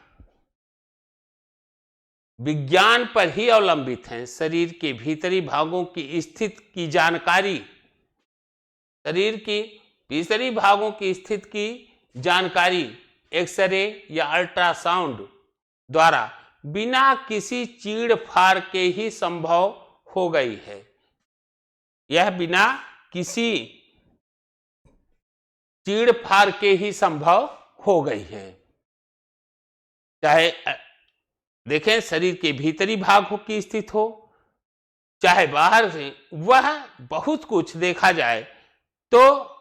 A: विज्ञान पर ही अवलंबित हैं। शरीर के भीतरी भागों की स्थिति की जानकारी, शरीर की भीतरी भागों की स्थिति की जानकारी एक्सरे या अल्ट्रासाउंड द्वारा बिना किसी चीड़-फाड़ के ही संभव हो गई है। यह बिना किसी चीड़-फाड़ के ही संभव हो गई है। चाहे देखें शरीर के भीतरी भागों की स्थिति हो, चाहे बाहर से, वह बहुत कुछ देखा जाए तो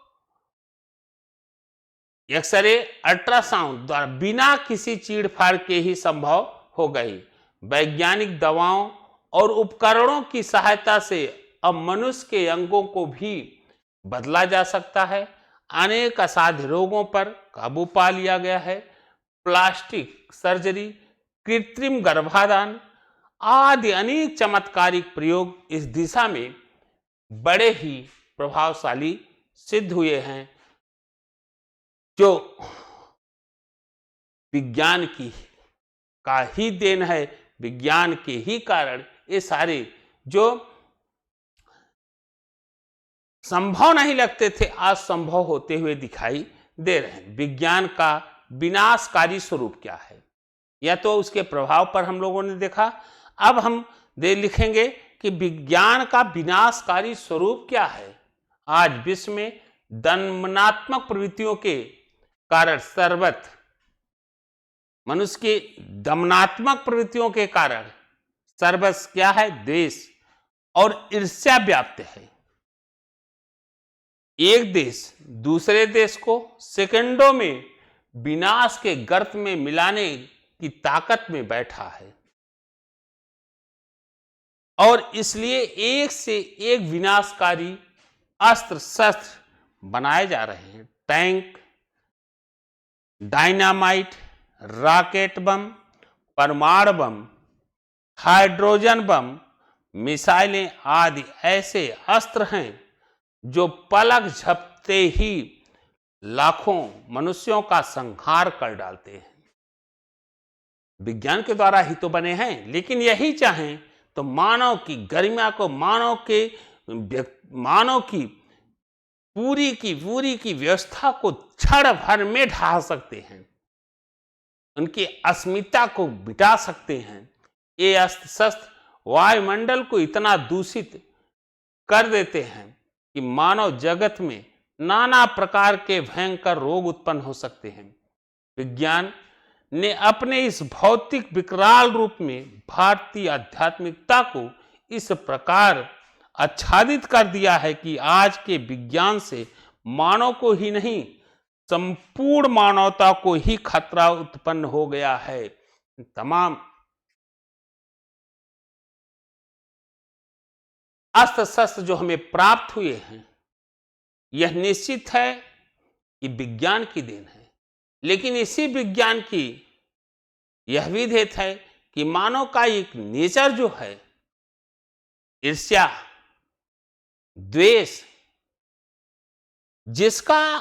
A: एक्सरे अल्ट्रासाउंड द्वारा बिना किसी चीड़-फाड़ के ही संभव हो गई। वैज्ञानिक दवाओं और उपकरणों की सहायता से अब मनुष्य के अंगों को भी बदला जा सकता है। अनेक असाध्य रोगों पर काबू पा लिया गया है। प्लास्टिक सर्जरी, कृत्रिम गर्भाधान आदि अनेक चमत्कारिक प्रयोग इस दिशा में बड़े ही प्रभावशाली सिद्ध हुए हैं, जो विज्ञान का ही देन है। विज्ञान के ही कारण ये सारे जो संभव नहीं लगते थे, आज संभव होते हुए दिखाई दे रहे हैं। विज्ञान का विनाशकारी स्वरूप क्या है, या तो उसके प्रभाव पर हम लोगों ने देखा। अब हम लिखेंगे कि विज्ञान का विनाशकारी स्वरूप क्या है। आज विश्व में दमनात्मक प्रवृत्तियों के कारण सर्वत्र, मनुष्य की दमनात्मक प्रवृत्तियों के कारण सर्वत्र क्या है? द्वेष और ईर्ष्या व्याप्त है। एक देश दूसरे देश को सेकंडों में विनाश के गर्त में मिलाने की ताकत में बैठा है, और इसलिए एक से एक विनाशकारी अस्त्र शस्त्र बनाए जा रहे हैं। टैंक, डायनामाइट, रॉकेट बम, परमाणु बम, हाइड्रोजन बम, मिसाइलें आदि ऐसे अस्त्र हैं जो पलक झपकते ही लाखों मनुष्यों का संहार कर डालते हैं। विज्ञान के द्वारा ही तो बने हैं, लेकिन यही चाहें तो मानव की गरिमा को, मानव की पूरी की व्यवस्था को क्षण भर में ढा सकते हैं, उनकी अस्मिता को मिटा सकते हैं। ये अस्त्र शस्त्र वायुमंडल को इतना दूषित कर देते हैं कि मानव जगत में नाना प्रकार के भयंकर रोग उत्पन्न हो सकते हैं। विज्ञान ने अपने इस भौतिक विकराल रूप में भारतीय आध्यात्मिकता को इस प्रकार आच्छादित कर दिया है कि आज के विज्ञान से मानव को ही नहीं, संपूर्ण मानवता को ही खतरा उत्पन्न हो गया है। तमाम अस्त्र शस्त्र जो हमें प्राप्त हुए हैं, यह निश्चित है कि विज्ञान की देन है, लेकिन इसी विज्ञान की यह भी देन है कि मानव का एक नेचर जो है, ईर्ष्या, द्वेष, जिसका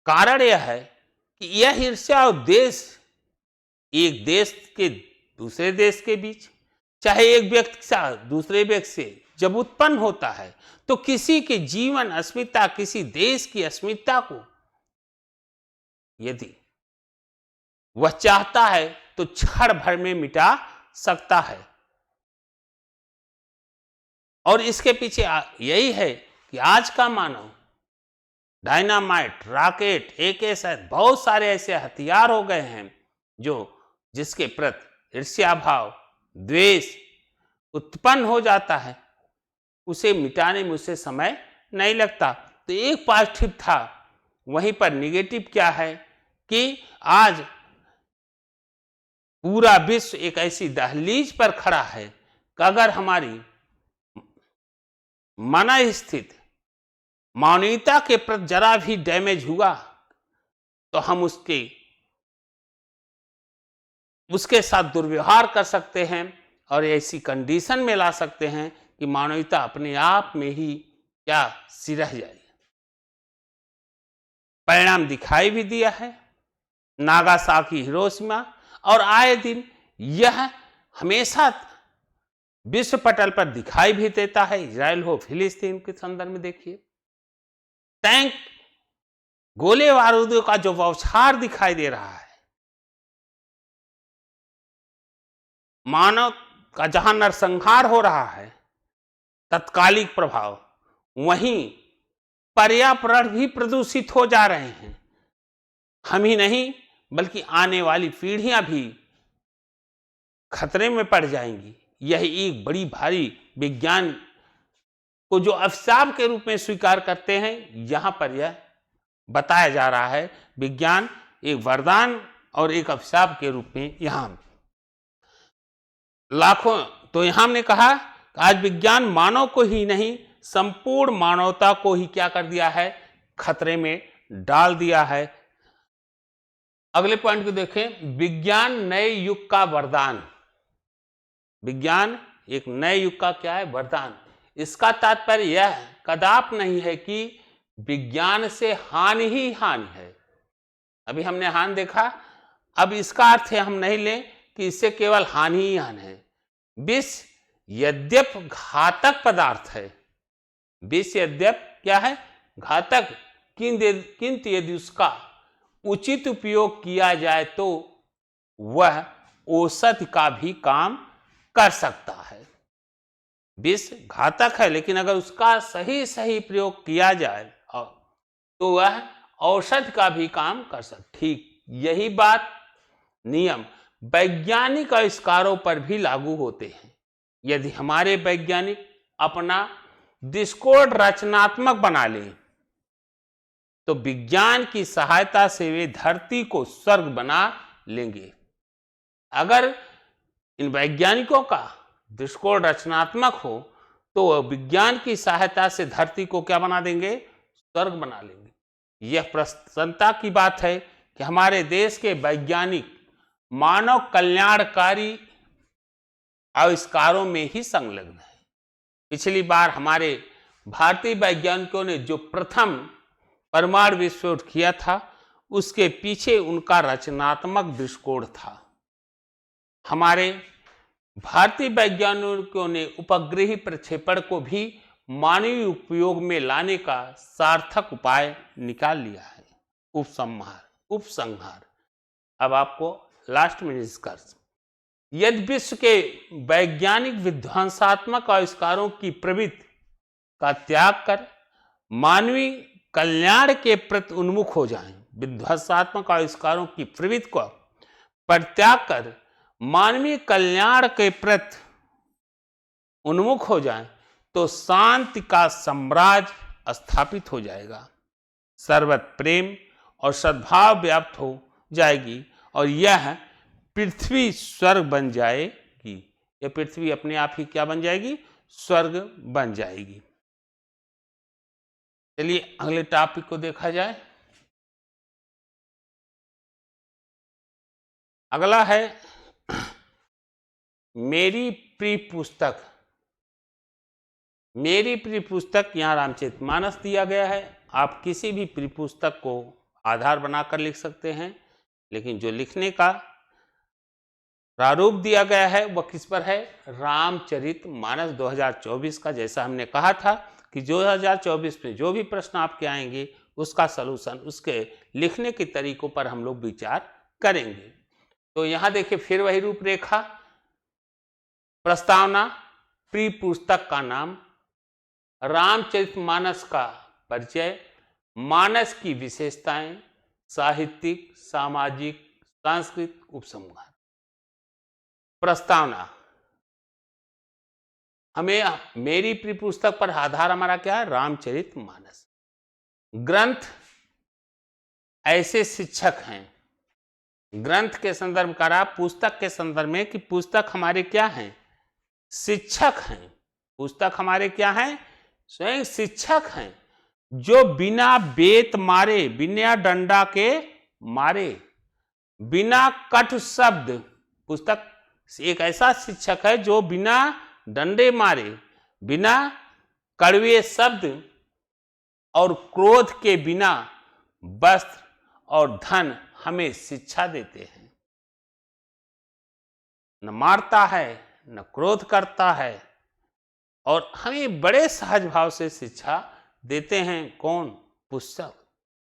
A: कारण यह है कि यह ईर्ष्या और द्वेष एक देश के दूसरे देश के बीच, चाहे एक व्यक्ति से दूसरे व्यक्ति से जब उत्पन्न होता है, तो किसी के जीवन अस्मिता, किसी देश की अस्मिता को यदि वह चाहता है तो क्षण भर में मिटा सकता है। और इसके पीछे यही है कि आज का मानव डायनामाइट, रॉकेट, AK-47 बहुत सारे ऐसे हथियार हो गए हैं जिसके प्रति ईर्ष्या भाव, द्वेष उत्पन्न हो जाता है, उसे मिटाने में उसे समय नहीं लगता। तो एक पॉजिटिव था, वहीं पर निगेटिव क्या है कि आज पूरा विश्व एक ऐसी दहलीज पर खड़ा है कि अगर हमारी मन स्थित मानवीयता के प्रति जरा भी डैमेज हुआ तो हम उसके साथ दुर्व्यवहार कर सकते हैं और ऐसी कंडीशन में ला सकते हैं कि मानवीयता अपने आप में ही क्या सिरह जाए। परिणाम दिखाई भी दिया है, नागासाकी, हिरोशिमा, और आए दिन यह हमेशा विश्व पटल पर दिखाई भी देता है। इजराइल हो, फिलिस्तीन के संदर्भ में देखिए, टैंक, गोले बारूदों का जो बौछार दिखाई दे रहा है, मानव का जहां नरसंहार हो रहा है, तत्कालिक प्रभाव, वहीं पर्यावरण भी प्रदूषित हो जा रहे हैं। हम ही नहीं बल्कि आने वाली पीढ़ियां भी खतरे में पड़ जाएंगी। यह एक बड़ी भारी विज्ञान को जो अभिशाप के रूप में स्वीकार करते हैं, यहां पर यह बताया जा रहा है विज्ञान एक वरदान और एक अभिशाप के रूप में। यहां लाखों, तो यहां हमने कहा कि आज विज्ञान मानव को ही नहीं, संपूर्ण मानवता को ही क्या कर दिया है, खतरे में डाल दिया है। अगले पॉइंट को देखें, विज्ञान नए युग का वरदान। विज्ञान एक नए युग का क्या है, वरदान। इसका तात्पर्य यह कदाप नहीं है कि विज्ञान से हानि ही हानि है। अभी हमने हानि देखा, अब इसका अर्थ है हम नहीं लें कि इससे केवल हानि ही हानि है। विष यद्यप घातक पदार्थ है, विष यद्यप क्या है, घातक, किंतु यदि उसका उचित उपयोग किया जाए तो वह औषधि का भी काम कर सकता है। विष घातक है, लेकिन अगर उसका सही प्रयोग किया जाए तो वह औषधि का भी काम कर सकता। ठीक यही बात नियम वैज्ञानिक आविष्कारों पर भी लागू होते हैं। यदि हमारे वैज्ञानिक अपना दृष्टिकोण रचनात्मक बना लें तो विज्ञान की सहायता से वे धरती को स्वर्ग बना लेंगे। अगर इन वैज्ञानिकों का दृष्टिकोण रचनात्मक हो तो विज्ञान की सहायता से धरती को क्या बना देंगे? स्वर्ग बना लेंगे। यह प्रसन्नता की बात है कि हमारे देश के वैज्ञानिक मानव कल्याणकारी आविष्कारों में ही संलग्न है। पिछली बार हमारे भारतीय वैज्ञानिकों ने जो प्रथम परमाणु विस्फोट किया था, उसके पीछे उनका रचनात्मक दृष्टिकोण था। हमारे भारतीय वैज्ञानिकों ने उपग्रही प्रक्षेपण को भी मानवीय उपयोग में लाने का सार्थक उपाय निकाल लिया है। उपसंहार अब आपको लास्ट में निष्कर्ष। यदि विश्व के वैज्ञानिक विध्वंसात्मक आविष्कारों की प्रवृत्ति का त्याग कर मानवीय कल्याण के प्रति उन्मुख हो जाएं, विध्वंसात्मक आविष्कारों की प्रवृत्ति को परित्याग कर मानवीय कल्याण के प्रति उन्मुख हो जाएं, तो शांति का साम्राज्य स्थापित हो जाएगा, सर्वत्र प्रेम और सद्भाव व्याप्त हो जाएगी और यह पृथ्वी स्वर्ग बन जाएगी। यह पृथ्वी अपने आप ही क्या बन जाएगी? स्वर्ग बन जाएगी। चलिए अगले टॉपिक को देखा जाए। अगला है मेरी प्रिय पुस्तक। मेरी प्रिय पुस्तक, यहां रामचरितमानस दिया गया है। आप किसी भी प्रिय पुस्तक को आधार बनाकर लिख सकते हैं, लेकिन जो लिखने का प्रारूप दिया गया है वह किस पर है? रामचरितमानस 2024 का। जैसा हमने कहा था कि 2024 में जो भी प्रश्न आपके आएंगे उसका सलूशन उसके लिखने के तरीकों पर हम लोग विचार करेंगे। तो यहां देखिए फिर वही रूपरेखा। प्रस्तावना, प्रिय पुस्तक का नाम, रामचरितमानस का परिचय, मानस की विशेषताएं, साहित्यिक, सामाजिक, सांस्कृतिक उपसंहार। प्रस्तावना, हमें मेरी प्रिय पुस्तक पर आधार हमारा क्या है? रामचरितमानस। ग्रंथ ऐसे शिक्षक हैं, ग्रंथ के संदर्भ करा, पुस्तक के संदर्भ में कि पुस्तक हमारे क्या हैं? शिक्षक हैं। पुस्तक हमारे क्या हैं? स्वयं शिक्षक हैं, जो बिना बेत मारे, बिना डंडा के मारे, बिना कट शब्द, पुस्तक एक ऐसा शिक्षक है जो बिना डंडे मारे, बिना कड़वे शब्द और क्रोध के बिना वस्त्र और धन हमें शिक्षा देते हैं। न मारता है, न क्रोध करता है और हमें बड़े सहज भाव से शिक्षा देते हैं। कौन? पुस्तक।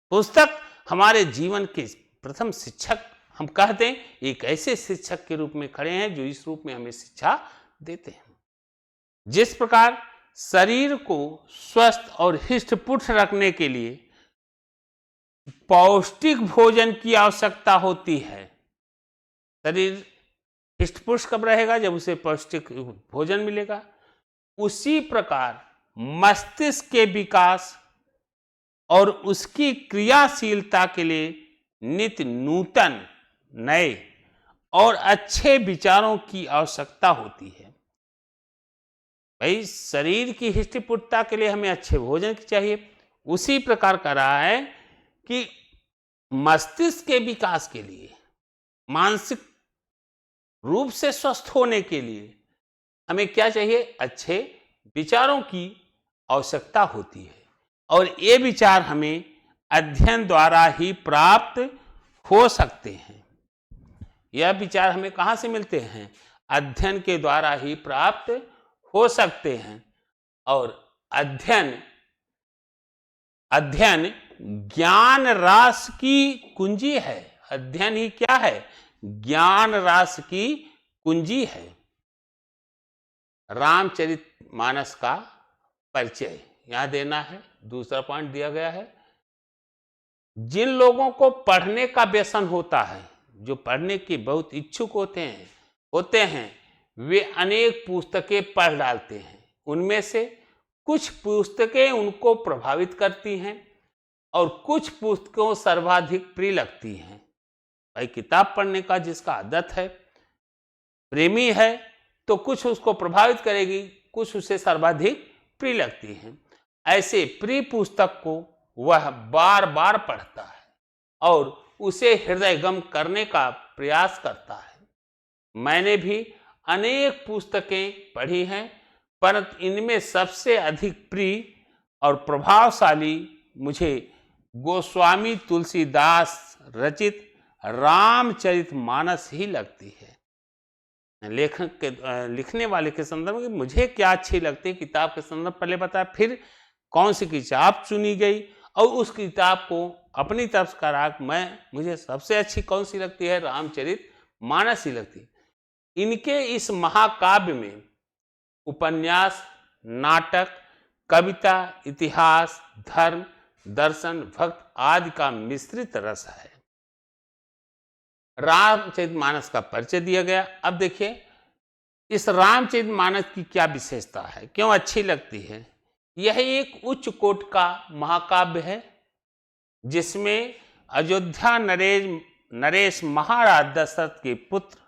A: पुस्तक हमारे जीवन के प्रथम शिक्षक हम कहते हैं, एक ऐसे शिक्षक के रूप में खड़े हैं जो इस रूप में हमें शिक्षा देते हैं। जिस प्रकार शरीर को स्वस्थ और हृष्ट-पुष्ट रखने के लिए पौष्टिक भोजन की आवश्यकता होती है, शरीर हृष्ट-पुष्ट कब रहेगा? जब उसे पौष्टिक भोजन मिलेगा। उसी प्रकार मस्तिष्क के विकास और उसकी क्रियाशीलता के लिए नित्य नूतन, नए और अच्छे विचारों की आवश्यकता होती है। भाई शरीर की हृष्ट-पुष्टता के लिए हमें अच्छे भोजन की चाहिए। उसी प्रकार का रहा है कि मस्तिष्क के विकास के लिए, मानसिक रूप से स्वस्थ होने के लिए हमें क्या चाहिए? अच्छे विचारों की आवश्यकता होती है और ये विचार हमें अध्ययन द्वारा ही प्राप्त हो सकते हैं। यह विचार हमें कहाँ से मिलते हैं? अध्ययन के द्वारा ही प्राप्त हो सकते हैं। और अध्ययन ज्ञान रास की कुंजी है। अध्ययन ही क्या है? ज्ञान रास की कुंजी है। रामचरितमानस का परिचय यहां देना है। दूसरा पॉइंट दिया गया है, जिन लोगों को पढ़ने का व्यसन होता है, जो पढ़ने के बहुत इच्छुक होते हैं, वे अनेक पुस्तकें पढ़ डालते हैं। उनमें से कुछ पुस्तकें उनको प्रभावित करती हैं और कुछ पुस्तकों सर्वाधिक प्रिय लगती हैं। भाई किताब पढ़ने का जिसका आदत है, प्रेमी है, तो कुछ उसको प्रभावित करेगी, कुछ उसे सर्वाधिक प्रिय लगती हैं। ऐसे प्रिय पुस्तक को वह बार बार पढ़ता है और उसे हृदयगम करने का प्रयास करता है। मैंने भी अनेक पुस्तकें पढ़ी हैं, परंतु इनमें सबसे अधिक प्रिय और प्रभावशाली मुझे गोस्वामी तुलसीदास रचित रामचरितमानस ही लगती है। लेखक के लिखने वाले के संदर्भ में मुझे क्या अच्छी लगती है किताब के संदर्भ पहले बताया, फिर कौन सी किताब चुनी गई और उस किताब को अपनी तरफ से करा मुझे सबसे अच्छी कौन सी लगती है, रामचरितमानस ही लगती है। इनके इस महाकाव्य में उपन्यास, नाटक, कविता, इतिहास, धर्म, दर्शन, भक्त आदि का मिश्रित रस है। रामचरितमानस का परिचय दिया गया। अब देखिए इस रामचरितमानस की क्या विशेषता है, क्यों अच्छी लगती है। यह एक उच्च कोटि का महाकाव्य है जिसमें अयोध्या नरेश महाराज दशरथ के पुत्र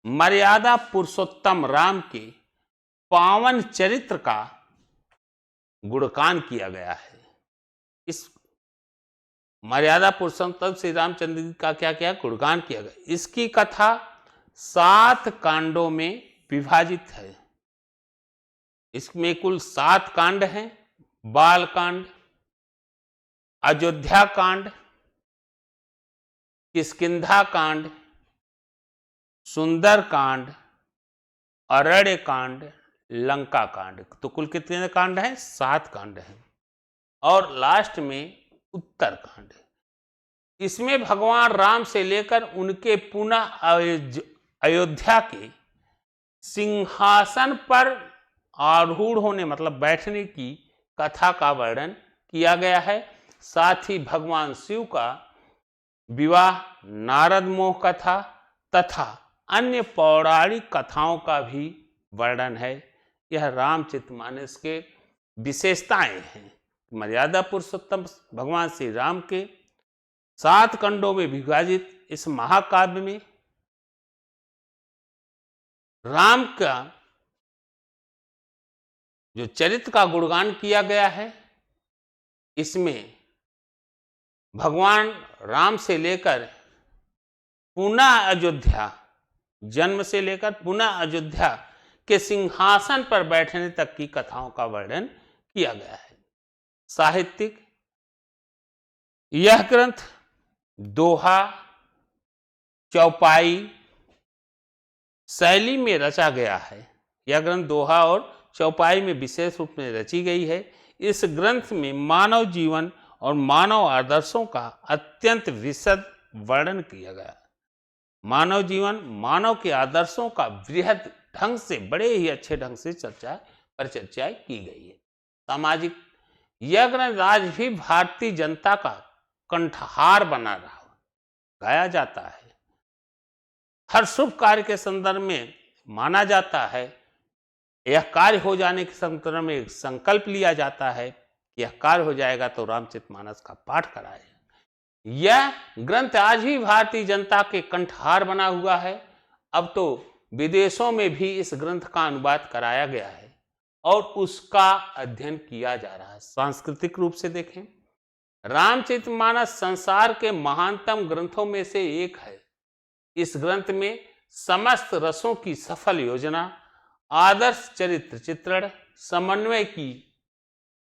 A: मर्यादा पुरुषोत्तम राम के पावन चरित्र का गुणगान किया गया है। इस मर्यादा पुरुषोत्तम श्री रामचंद्र जी का क्या क्या गुणगान किया गया। इसकी कथा 7 कांडों में विभाजित है। इसमें कुल 7 कांड हैं। बाल कांड, अयोध्या कांड, किष्किंधा कांड, सुंदर कांड, अरण्य कांड, लंका कांड। तो कुल कितने कांड हैं? 7 कांड हैं। और लास्ट में उत्तर कांड है। इसमें भगवान राम से लेकर उनके पुनः अयोध्या के सिंहासन पर आरूढ़ होने मतलब बैठने की कथा का वर्णन किया गया है। साथ ही भगवान शिव का विवाह, नारद मोह कथा तथा अन्य पौराणिक कथाओं का भी वर्णन है। यह रामचरितमानस के विशेषताएं हैं। मर्यादा पुरुषोत्तम भगवान श्री राम के 7 खंडों में विभाजित इस महाकाव्य में राम का जो चरित्र का गुणगान किया गया है, इसमें भगवान राम से लेकर पुनः अयोध्या, जन्म से लेकर पुनः अयोध्या के सिंहासन पर बैठने तक की कथाओं का वर्णन किया गया है। साहित्यिक यह ग्रंथ दोहा, चौपाई शैली में रचा गया है। यह ग्रंथ दोहा और चौपाई में विशेष रूप में रची गई है। इस ग्रंथ में मानव जीवन और मानव आदर्शों का अत्यंत विशद वर्णन किया गया। मानव जीवन, मानव के आदर्शों का वृहद ढंग से, बड़े ही अच्छे ढंग से परिचर्चा की गई है। सामाजिक यह ग्रंथ आज भी भारतीय जनता का कंठहार बना रहा, गाया जाता है। हर शुभ कार्य के संदर्भ में माना जाता है। यह कार्य हो जाने के संदर्भ में संकल्प लिया जाता है कि यह कार्य हो जाएगा तो रामचरितमानस का पाठ कराए। यह ग्रंथ आज भी भारतीय जनता के कंठहार बना हुआ है। अब तो विदेशों में भी इस ग्रंथ का अनुवाद कराया गया है और उसका अध्ययन किया जा रहा है। सांस्कृतिक रूप से देखें, रामचरितमानस संसार के महानतम ग्रंथों में से एक है। इस ग्रंथ में समस्त रसों की सफल योजना, आदर्श चरित्र चित्रण, समन्वय की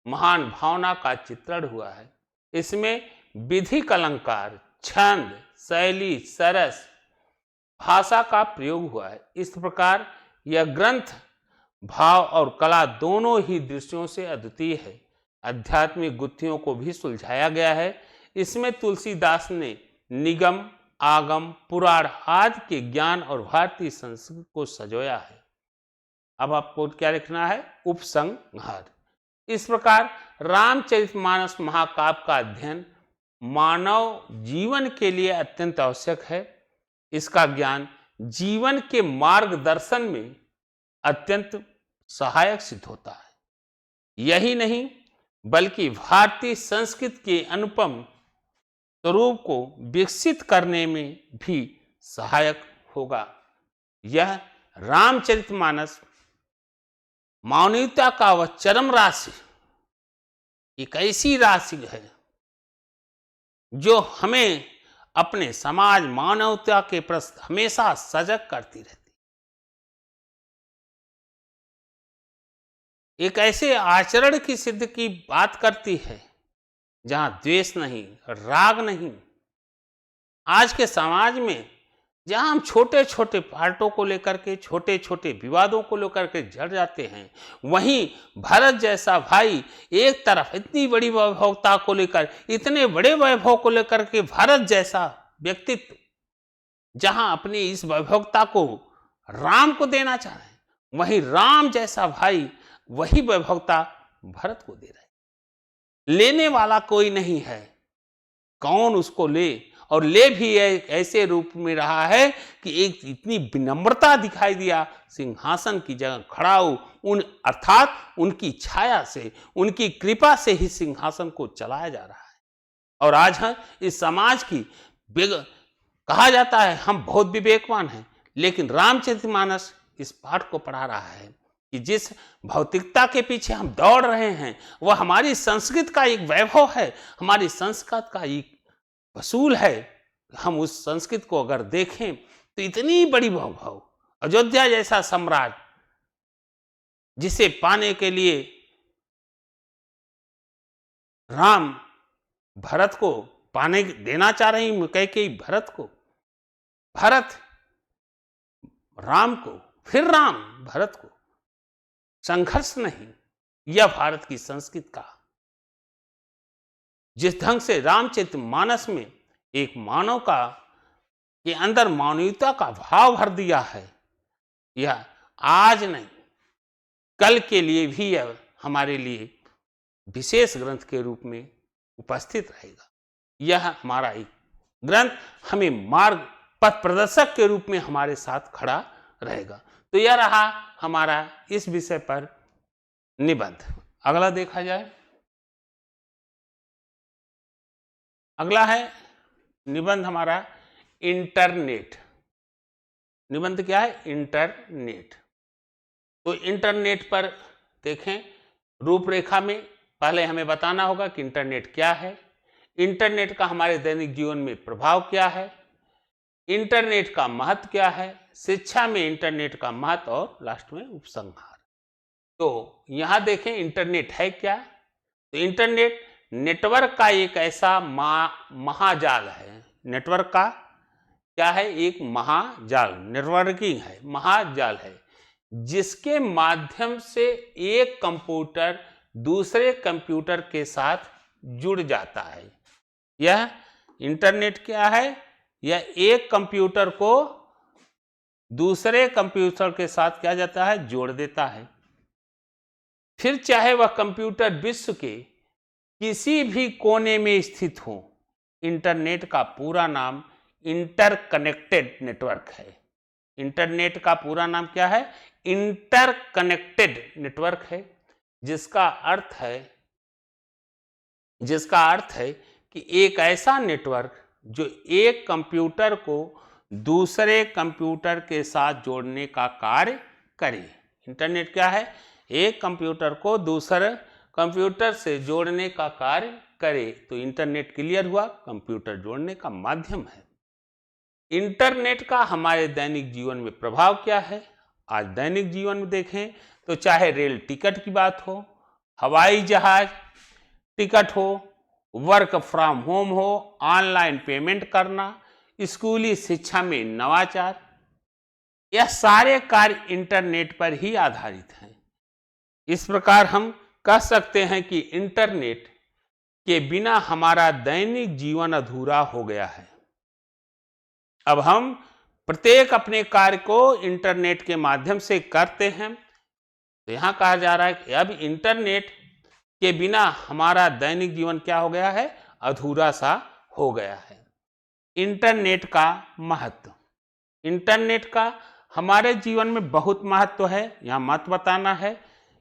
A: महान भावना का चित्रण हुआ है। इसमें विधिक अलंकार, छंद, शैली, सरस भाषा का प्रयोग हुआ है। इस प्रकार यह ग्रंथ भाव और कला दोनों ही दृष्टियों से अद्वितीय है। आध्यात्मिक गुत्थियों को भी सुलझाया गया है। इसमें तुलसीदास ने निगम, आगम, पुराण आदि के ज्ञान और भारतीय संस्कृति को सजोया है। अब आपको क्या लिखना है? उपसंहार। इस प्रकार रामचरितमानस महाकाव्य का अध्ययन मानव जीवन के लिए अत्यंत आवश्यक है। इसका ज्ञान जीवन के मार्गदर्शन में अत्यंत सहायक सिद्ध होता है। यही नहीं बल्कि भारतीय संस्कृति के अनुपम स्वरूप को विकसित करने में भी सहायक होगा। यह रामचरितमानस मानवीयता का वह चरम राशि एक ऐसी राशि है जो हमें अपने समाज मानवता के प्रति हमेशा सजग करती रहती। एक ऐसे आचरण की सिद्ध की बात करती है जहां द्वेष नहीं, राग नहीं। आज के समाज में जहां हम छोटे छोटे फाल्टों को लेकर के, छोटे छोटे विवादों को लेकर के झड़ जाते हैं, वहीं भरत जैसा भाई एक तरफ इतनी बड़ी वैभवता को लेकर, इतने बड़े वैभव को लेकर के भरत जैसा व्यक्तित्व जहां अपनी इस वैभवता को राम को देना चाह रहे हैं, वहीं राम जैसा भाई वही वैभवता भरत को दे रहा है। लेने वाला कोई नहीं है, कौन उसको ले, और ले भी ऐसे रूप में रहा है कि एक इतनी विनम्रता दिखाई दिया, सिंहासन की जगह खड़ा हो, उन अर्थात उनकी छाया से, उनकी कृपा से ही सिंहासन को चलाया जा रहा है। और आज है इस समाज की कहा जाता है हम बहुत विवेकवान हैं, लेकिन रामचरितमानस इस पाठ को पढ़ा रहा है कि जिस भौतिकता के पीछे हम दौड़ रहे हैं वह हमारी संस्कृति का एक वैभव है, हमारी संस्कृति का एक वसूल है। हम उस संस्कृति को अगर देखें तो इतनी बड़ी वैभव, अयोध्या जैसा सम्राट जिसे पाने के लिए राम भरत को पाने देना चाह रही कैकेयी भरत को, भरत राम को, फिर राम भरत को, संघर्ष नहीं। यह भारत की संस्कृति का जिस ढंग से रामचरितमानस में एक मानव का के अंदर मानवीयता का भाव भर दिया है, यह आज नहीं कल के लिए भी यह हमारे लिए विशेष ग्रंथ के रूप में उपस्थित रहेगा। यह हमारा एक ग्रंथ हमें मार्ग पथ प्रदर्शक के रूप में हमारे साथ खड़ा रहेगा। तो यह रहा हमारा इस विषय पर निबंध। अगला देखा जाए, अगला है निबंध हमारा इंटरनेट। निबंध क्या है? इंटरनेट। तो इंटरनेट पर देखें, रूपरेखा में पहले हमें बताना होगा कि इंटरनेट क्या है, इंटरनेट का हमारे दैनिक जीवन में प्रभाव क्या है, इंटरनेट का महत्व क्या है, शिक्षा में इंटरनेट का महत्व, और लास्ट में उपसंहार। तो यहां देखें इंटरनेट है क्या। तो इंटरनेट नेटवर्क का एक ऐसा महाजाल है। नेटवर्क का क्या है? एक महाजाल, नेटवर्किंग है, महाजाल है, जिसके माध्यम से एक कंप्यूटर दूसरे कंप्यूटर के साथ जुड़ जाता है। यह इंटरनेट क्या है? यह एक कंप्यूटर को दूसरे कंप्यूटर के साथ क्या जाता है? जोड़ देता है। फिर चाहे वह कंप्यूटर विश्व के किसी भी कोने में स्थित हो, इंटरनेट का पूरा नाम इंटरकनेक्टेड नेटवर्क है। इंटरनेट का पूरा नाम क्या है? इंटरकनेक्टेड नेटवर्क है, जिसका अर्थ है कि एक ऐसा नेटवर्क जो एक कंप्यूटर को दूसरे कंप्यूटर के साथ जोड़ने का कार्य करे। इंटरनेट क्या है? एक कंप्यूटर को दूसरे कंप्यूटर से जोड़ने का कार्य करे। तो इंटरनेट क्लियर हुआ, कंप्यूटर जोड़ने का माध्यम है। इंटरनेट का हमारे दैनिक जीवन में प्रभाव क्या है? आज दैनिक जीवन में देखें तो चाहे रेल टिकट की बात हो, हवाई जहाज टिकट हो, वर्क फ्रॉम होम हो, ऑनलाइन पेमेंट करना, स्कूली शिक्षा में नवाचार, यह सारे कार्य इंटरनेट पर ही आधारित हैं। इस प्रकार हम कह सकते हैं कि इंटरनेट के बिना हमारा दैनिक जीवन अधूरा हो गया है। अब हम प्रत्येक अपने कार्य को इंटरनेट के माध्यम से करते हैं। तो यहां कहा जा रहा है कि अब इंटरनेट के बिना हमारा दैनिक जीवन क्या हो गया है? अधूरा सा हो गया है। इंटरनेट का महत्व, इंटरनेट का हमारे जीवन में बहुत महत्व है, यहां महत्व बताना है।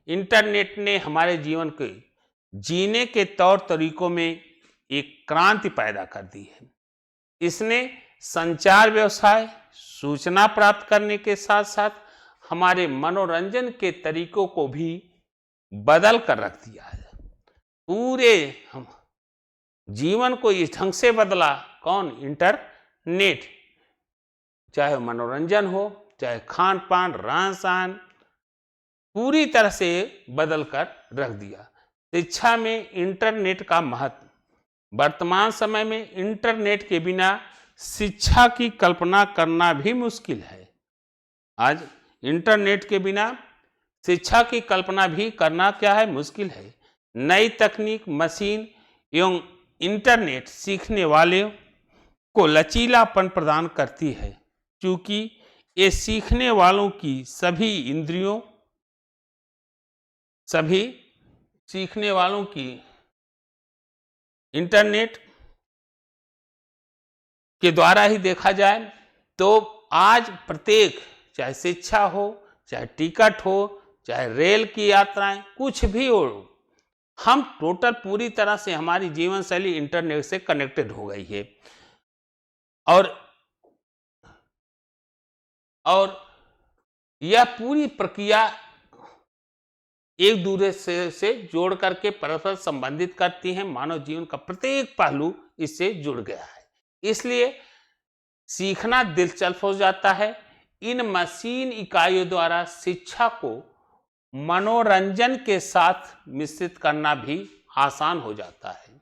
A: इंटरनेट ने हमारे जीवन के जीने के तौर तरीकों में एक क्रांति पैदा कर दी है। इसने संचार व्यवसाय, सूचना प्राप्त करने के साथ साथ हमारे मनोरंजन के तरीकों को भी बदल कर रख दिया है। पूरे हम जीवन को इस ढंग से बदला, कौन? इंटरनेट। चाहे मनोरंजन हो, चाहे खान पान, रहन सहन, पूरी तरह से बदल कर रख दिया। शिक्षा में इंटरनेट का महत्व। वर्तमान समय में इंटरनेट के बिना शिक्षा की कल्पना करना भी मुश्किल है। आज इंटरनेट के बिना शिक्षा की कल्पना भी करना क्या है? मुश्किल है। नई तकनीक, मशीन एवं इंटरनेट सीखने वाले को लचीलापन प्रदान करती है, क्योंकि ये सीखने वालों की सभी सीखने वालों की इंटरनेट के द्वारा ही देखा जाए तो आज प्रत्येक, चाहे शिक्षा हो, चाहे टिकट हो, चाहे रेल की यात्राएं, कुछ भी हो, हम टोटल पूरी तरह से हमारी जीवन शैली इंटरनेट से कनेक्टेड हो गई है। और यह पूरी प्रक्रिया एक दूसरे से जोड़ करके परस्पर संबंधित करती हैं। मानव जीवन का प्रत्येक पहलू इससे जुड़ गया है, इसलिए सीखना दिलचस्प हो जाता है। इन मशीन इकाइयों द्वारा शिक्षा को मनोरंजन के साथ मिश्रित करना भी आसान हो जाता है।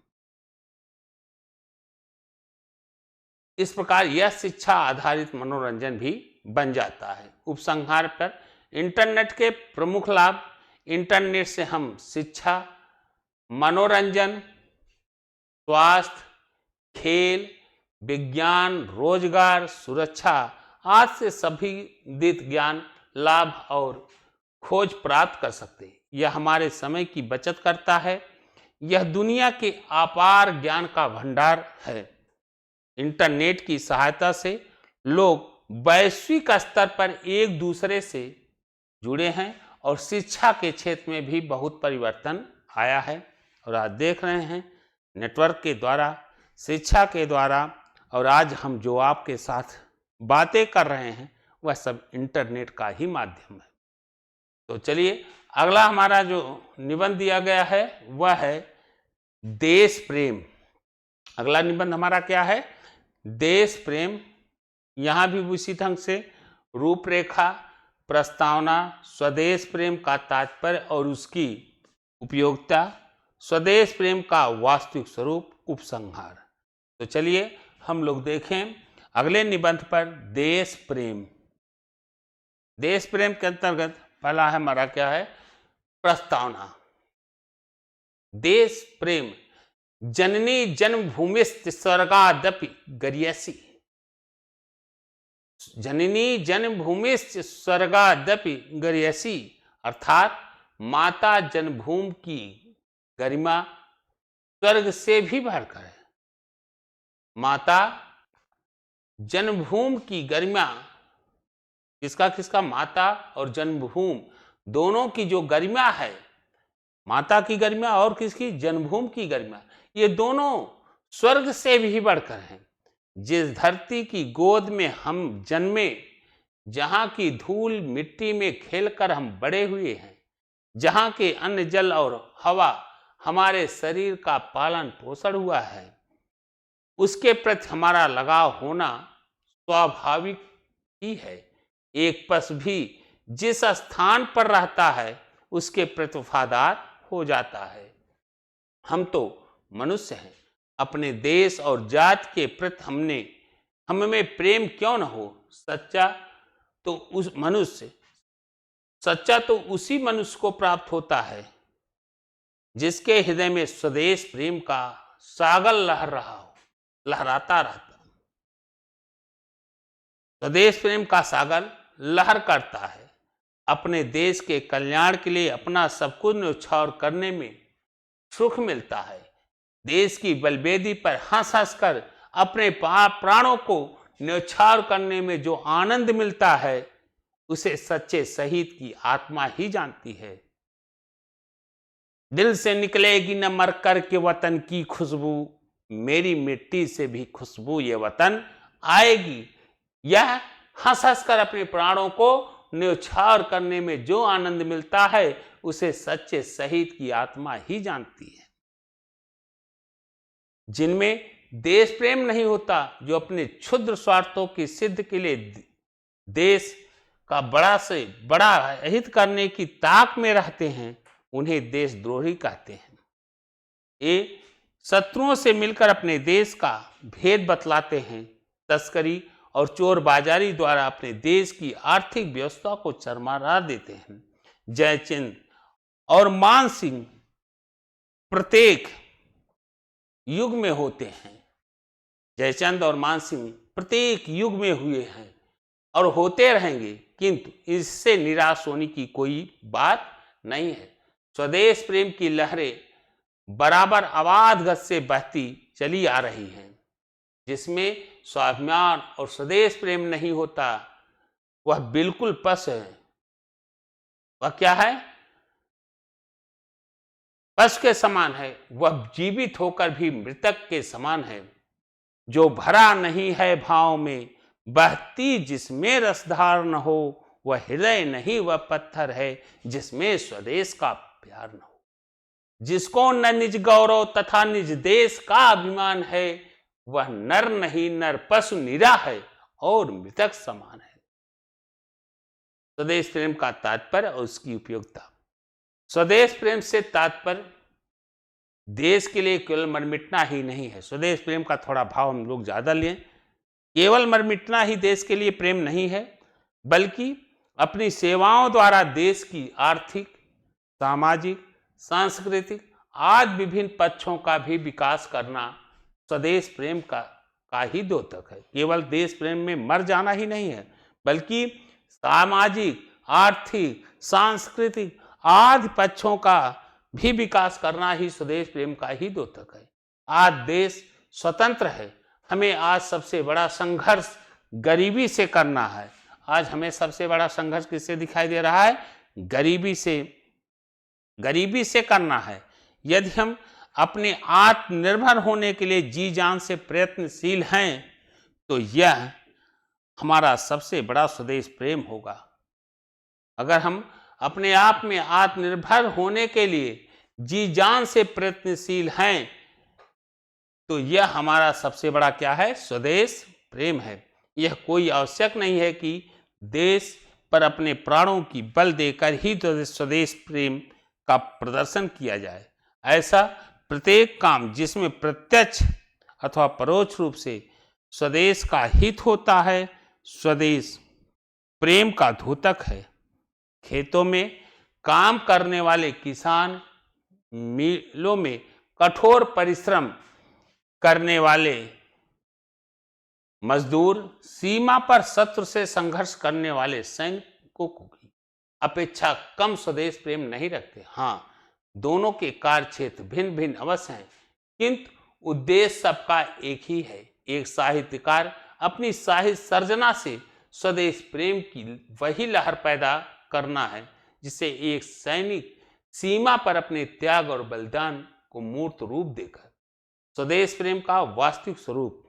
A: इस प्रकार यह शिक्षा आधारित मनोरंजन भी बन जाता है। उपसंहार पर इंटरनेट के प्रमुख लाभ। इंटरनेट से हम शिक्षा, मनोरंजन, स्वास्थ्य, खेल, विज्ञान, रोजगार, सुरक्षा आज से सभी ज्ञान, लाभ और खोज प्राप्त कर सकते हैं। यह हमारे समय की बचत करता है। यह दुनिया के अपार ज्ञान का भंडार है। इंटरनेट की सहायता से लोग वैश्विक स्तर पर एक दूसरे से जुड़े हैं और शिक्षा के क्षेत्र में भी बहुत परिवर्तन आया है। और आज देख रहे हैं नेटवर्क के द्वारा, शिक्षा के द्वारा, और आज हम जो आपके साथ बातें कर रहे हैं वह सब इंटरनेट का ही माध्यम है। तो चलिए अगला हमारा जो निबंध दिया गया है वह है देश प्रेम। अगला निबंध हमारा क्या है? देश प्रेम। यहाँ भी उसी ढंग से रूपरेखा, प्रस्तावना, स्वदेश प्रेम का तात्पर्य और उसकी उपयोगिता, स्वदेश प्रेम का वास्तविक स्वरूप, उपसंहार। तो चलिए हम लोग देखें अगले निबंध पर देश प्रेम। देश प्रेम के अंतर्गत पहला है हमारा क्या है? प्रस्तावना। देश प्रेम। जननी जन्मभूमिश्च स्वर्गादपि गरीयसी। जननी जन्मभूमिश्च स्वर्गादपि गरीयसी, अर्थात माता जन्मभूमि की गरिमा स्वर्ग से भी बढ़कर है। माता जन्मभूमि की गरिमा, किसका? माता और जन्मभूमि दोनों की जो गरिमा है, माता की गरिमा और किसकी? जन्मभूमि की गरिमा, ये दोनों स्वर्ग से भी बढ़कर हैं। जिस धरती की गोद में हम जन्मे, जहाँ की धूल मिट्टी में खेलकर हम बड़े हुए हैं, जहाँ के अन्न जल और हवा हमारे शरीर का पालन पोषण हुआ है, उसके प्रति हमारा लगाव होना स्वाभाविक ही है। एक पशु भी जिस स्थान पर रहता है उसके प्रति वफादार हो जाता है। हम तो मनुष्य हैं, अपने देश और जाति के प्रति हमें प्रेम क्यों न हो? सच्चा तो उसी मनुष्य को प्राप्त होता है जिसके हृदय में स्वदेश प्रेम का सागर लहराता रहता। स्वदेश प्रेम का सागर लहर करता है। अपने देश के कल्याण के लिए अपना सब कुछ न्यौछावर करने में सुख मिलता है। देश की बलवेदी पर हंस हंस कर अपने प्राणों को न्यौछावर करने में जो आनंद मिलता है उसे सच्चे शहीद की आत्मा ही जानती है। दिल से निकलेगी न मर कर के वतन की खुशबू, मेरी मिट्टी से भी खुशबू ये वतन आएगी। यह हंस हंस कर अपने प्राणों को न्यौछावर करने में जो आनंद मिलता है उसे सच्चे शहीद की आत्मा ही जानती है। जिनमें देश प्रेम नहीं होता, जो अपने क्षुद्र स्वार्थों की सिद्ध के लिए देश का बड़ा से बड़ा हित करने की ताक में रहते हैं, उन्हें देशद्रोही कहते हैं। ये शत्रुओं से मिलकर अपने देश का भेद बतलाते हैं। तस्करी और चोर बाजारी द्वारा अपने देश की आर्थिक व्यवस्था को चरमरा देते हैं। जयचंद और मान सिंह प्रत्येक युग में होते हैं। जयचंद और मान सिंह प्रत्येक युग में हुए हैं और होते रहेंगे, किंतु इससे निराश होने की कोई बात नहीं है। स्वदेश प्रेम की लहरें बराबर आवाज गत से बहती चली आ रही हैं। जिसमें स्वाभिमान और स्वदेश प्रेम नहीं होता, वह बिल्कुल पशु है। वह क्या है? पशु के समान है। वह जीवित होकर भी मृतक के समान है। जो भरा नहीं है भाव में, बहती जिसमें रसधार न हो, वह हृदय नहीं वह पत्थर है, जिसमें स्वदेश का प्यार न हो। जिसको न निज गौरव तथा निज देश का अभिमान है, वह नर नहीं नर पशु निरा है और मृतक समान है। स्वदेश प्रेम का तात्पर्य और उसकी उपयोगिता। स्वदेश प्रेम से तात्पर्य देश के लिए केवल मरमिटना ही नहीं है। स्वदेश प्रेम का थोड़ा भाव हम लोग ज्यादा लें। केवल मरमिटना ही देश के लिए प्रेम नहीं है, बल्कि अपनी सेवाओं द्वारा देश की आर्थिक, सामाजिक, सांस्कृतिक आदि विभिन्न पक्षों का भी विकास करना स्वदेश प्रेम का ही द्योतक है। केवल देश प्रेम में मर जाना ही नहीं है, बल्कि सामाजिक, आर्थिक, सांस्कृतिक आदि पक्षों का भी विकास करना ही स्वदेश प्रेम का ही द्योतक है। आज देश स्वतंत्र है। हमें आज सबसे बड़ा संघर्ष गरीबी से करना है। आज हमें सबसे बड़ा संघर्ष किससे दिखाई दे रहा है? गरीबी से करना है। यदि हम अपने आत्मनिर्भर होने के लिए जी जान से प्रयत्नशील हैं, तो यह हमारा सबसे बड़ा स्वदेश प्रेम होगा। अगर हम अपने आप में आत्मनिर्भर होने के लिए जी जान से प्रयत्नशील हैं, तो यह हमारा सबसे बड़ा क्या है? स्वदेश प्रेम है। यह कोई आवश्यक नहीं है कि देश पर अपने प्राणों की बल देकर ही तो स्वदेश प्रेम का प्रदर्शन किया जाए। ऐसा प्रत्येक काम जिसमें प्रत्यक्ष अथवा परोक्ष रूप से स्वदेश का हित होता है, स्वदेश प्रेम का द्योतक है। खेतों में काम करने वाले किसान, मिलों में कठोर परिश्रम करने वाले मजदूर, सीमा पर शत्रु से संघर्ष करने वाले सैनिकों की अपेक्षा कम स्वदेश प्रेम नहीं रखते। हाँ, दोनों के कार्य क्षेत्र भिन्न भिन्न अवश्य हैं, किंतु उद्देश्य सबका एक ही है। एक साहित्यकार अपनी साहित्य सर्जना से स्वदेश प्रेम की वही लहर पैदा करना है, जिसे एक सैनिक सीमा पर अपने त्याग और बलिदान को मूर्त रूप देकर स्वदेश प्रेम का वास्तविक स्वरूप।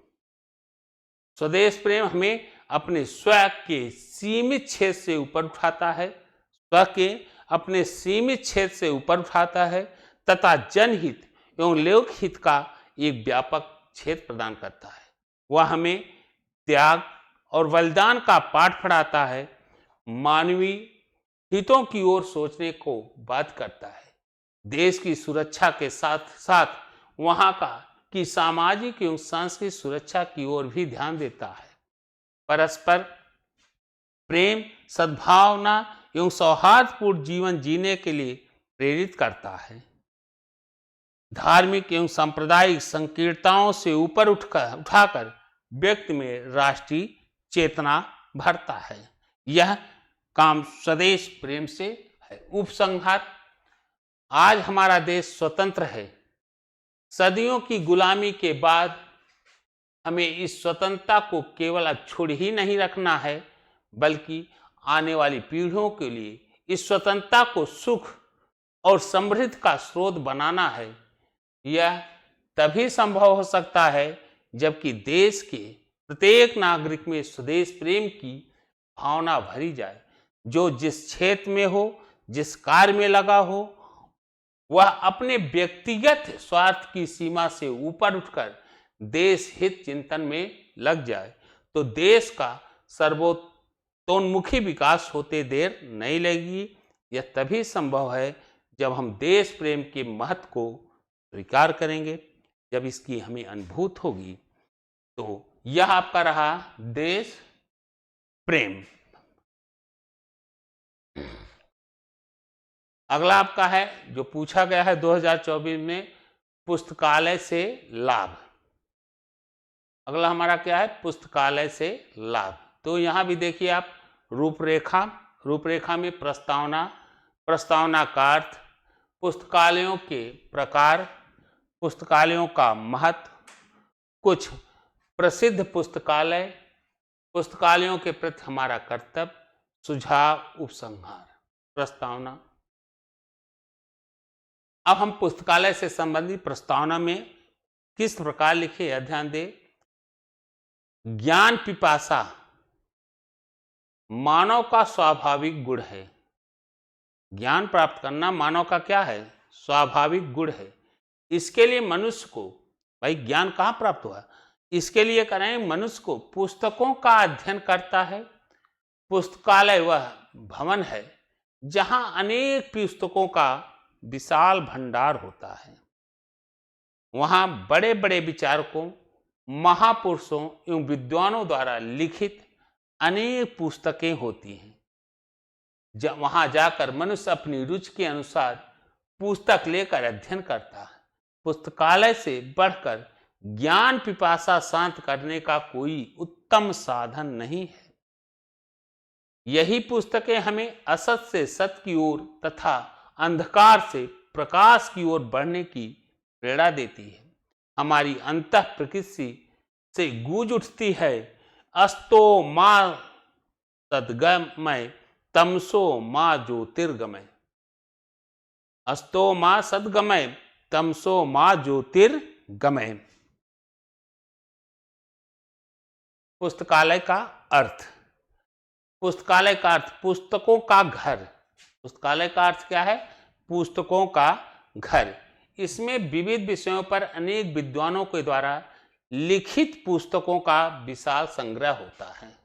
A: स्वदेश प्रेम हमें अपने स्व के सीमित क्षेत्र से ऊपर उठाता है, स्व के अपने सीमित क्षेत्र से ऊपर उठाता है तथा जनहित एवं लोकहित का एक व्यापक क्षेत्र प्रदान करता है। वह हमें त्याग और बलिदान का पाठ पढ़ाता है, मानवीय हितों की ओर सोचने को बाध्य करता है, देश की सुरक्षा के साथ साथ वहां की सामाजिक एवं सांस्कृतिक सुरक्षा की ओर भी ध्यान देता है। परस्पर प्रेम, सद्भावना एवं सौहार्दपूर्ण जीवन जीने के लिए प्रेरित करता है। धार्मिक एवं सांप्रदायिक संकीर्णताओं से ऊपर उठाकर व्यक्ति में राष्ट्रीय चेतना भरता है। यह काम स्वदेश प्रेम से है। उपसंहार, आज हमारा देश स्वतंत्र है। सदियों की गुलामी के बाद हमें इस स्वतंत्रता को केवल अब छोड़ ही नहीं रखना है, बल्कि आने वाली पीढ़ियों के लिए इस स्वतंत्रता को सुख और समृद्धि का स्रोत बनाना है। यह तभी संभव हो सकता है जबकि देश के प्रत्येक नागरिक में स्वदेश प्रेम की भावना भरी जाए। जो जिस क्षेत्र में हो, जिस कार्य में लगा हो, वह अपने व्यक्तिगत स्वार्थ की सीमा से ऊपर उठकर देश हित चिंतन में लग जाए तो देश का सर्वतोन्मुखी विकास होते देर नहीं लगेगी। यह तभी संभव है जब हम देश प्रेम के महत्व को स्वीकार करेंगे, जब इसकी हमें अनुभूति होगी। तो यह आपका रहा देश प्रेम। अगला आपका है जो पूछा गया है 2024 में, पुस्तकालय से लाभ। अगला हमारा क्या है, पुस्तकालय से लाभ। तो यहां भी देखिए आप रूपरेखा में प्रस्तावना, प्रस्तावना का अर्थ, पुस्तकालयों के प्रकार, पुस्तकालयों का महत्व, कुछ प्रसिद्ध पुस्तकालय, पुस्तकालयों के प्रति हमारा कर्तव्य, सुझाव, उपसंहार, प्रस्तावना। अब हम पुस्तकालय से संबंधित प्रस्तावना में किस प्रकार लिखे यह ध्यान दें। ज्ञान पिपासा मानव का स्वाभाविक गुण है। ज्ञान प्राप्त करना मानव का क्या है, स्वाभाविक गुण है। इसके लिए मनुष्य को, भाई ज्ञान कहाँ प्राप्त हुआ, इसके लिए करें मनुष्य को पुस्तकों का अध्ययन करता है। पुस्तकालय वह भवन है जहां अनेक पुस्तकों का विशाल भंडार होता है। वहां बड़े बड़े विचारकों, महापुरुषों एवं विद्वानों द्वारा लिखित अनेक पुस्तकें होती हैं। जब वहां जाकर मनुष्य अपनी रुचि के अनुसार पुस्तक लेकर अध्ययन करता है। पुस्तकालय से बढ़कर ज्ञान पिपासा शांत करने का कोई उत्तम साधन नहीं है। यही पुस्तकें हमें असत से सत्य की ओर तथा अंधकार से प्रकाश की ओर बढ़ने की प्रेरणा देती है। हमारी अंतः प्रकृति से गूंज उठती है, अस्तो मां सद्गमय तमसो मां ज्योतिर्गमय। अस्तो मां सद्गमय तमसो मां ज्योतिर्गमय। पुस्तकालय का अर्थ, पुस्तकालय का अर्थ पुस्तकों का घर। पुस्तकालय का अर्थ क्या है, पुस्तकों का घर। इसमें विविध विषयों पर अनेक विद्वानों के द्वारा लिखित पुस्तकों का विशाल संग्रह होता है।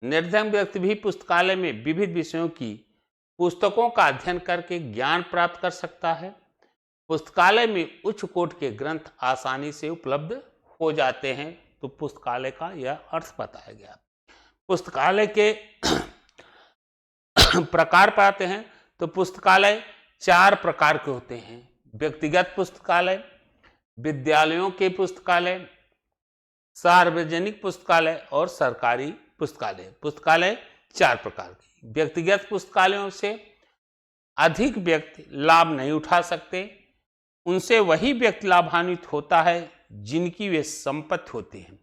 A: निर्धन व्यक्ति भी पुस्तकालय में विविध विषयों की पुस्तकों का अध्ययन करके ज्ञान प्राप्त कर सकता है। पुस्तकालय में उच्च कोटि के ग्रंथ आसानी से उपलब्ध हो जाते हैं। तो पुस्तकालय का यह अर्थ बताया गया। पुस्तकालय के प्रकार पाते हैं तो पुस्तकालय 4 प्रकार के होते हैं। व्यक्तिगत पुस्तकालय, विद्यालयों के पुस्तकालय, सार्वजनिक पुस्तकालय और सरकारी पुस्तकालय। पुस्तकालय 4 प्रकार के। व्यक्तिगत पुस्तकालयों से अधिक व्यक्ति लाभ नहीं उठा सकते। उनसे वही व्यक्ति लाभान्वित होता है जिनकी वे संपत्ति होती है।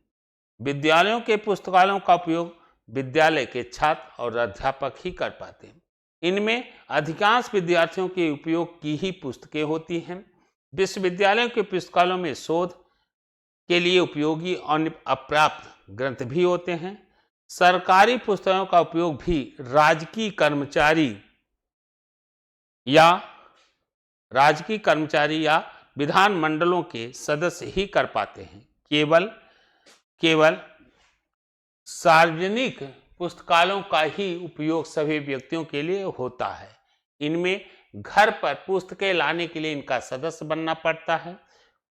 A: विद्यालयों के पुस्तकालयों का उपयोग विद्यालय के छात्र और अध्यापक ही कर पाते हैं। इनमें अधिकांश विद्यार्थियों के उपयोग की ही पुस्तकें होती हैं। विश्वविद्यालयों के पुस्तकालयों में शोध के लिए उपयोगी और अप्राप्त ग्रंथ भी होते हैं। सरकारी पुस्तकों का उपयोग भी राजकीय कर्मचारी या विधानमंडलों के सदस्य ही कर पाते हैं। केवल सार्वजनिक पुस्तकालयों का ही उपयोग सभी व्यक्तियों के लिए होता है। इनमें घर पर पुस्तकें लाने के लिए इनका सदस्य बनना पड़ता है।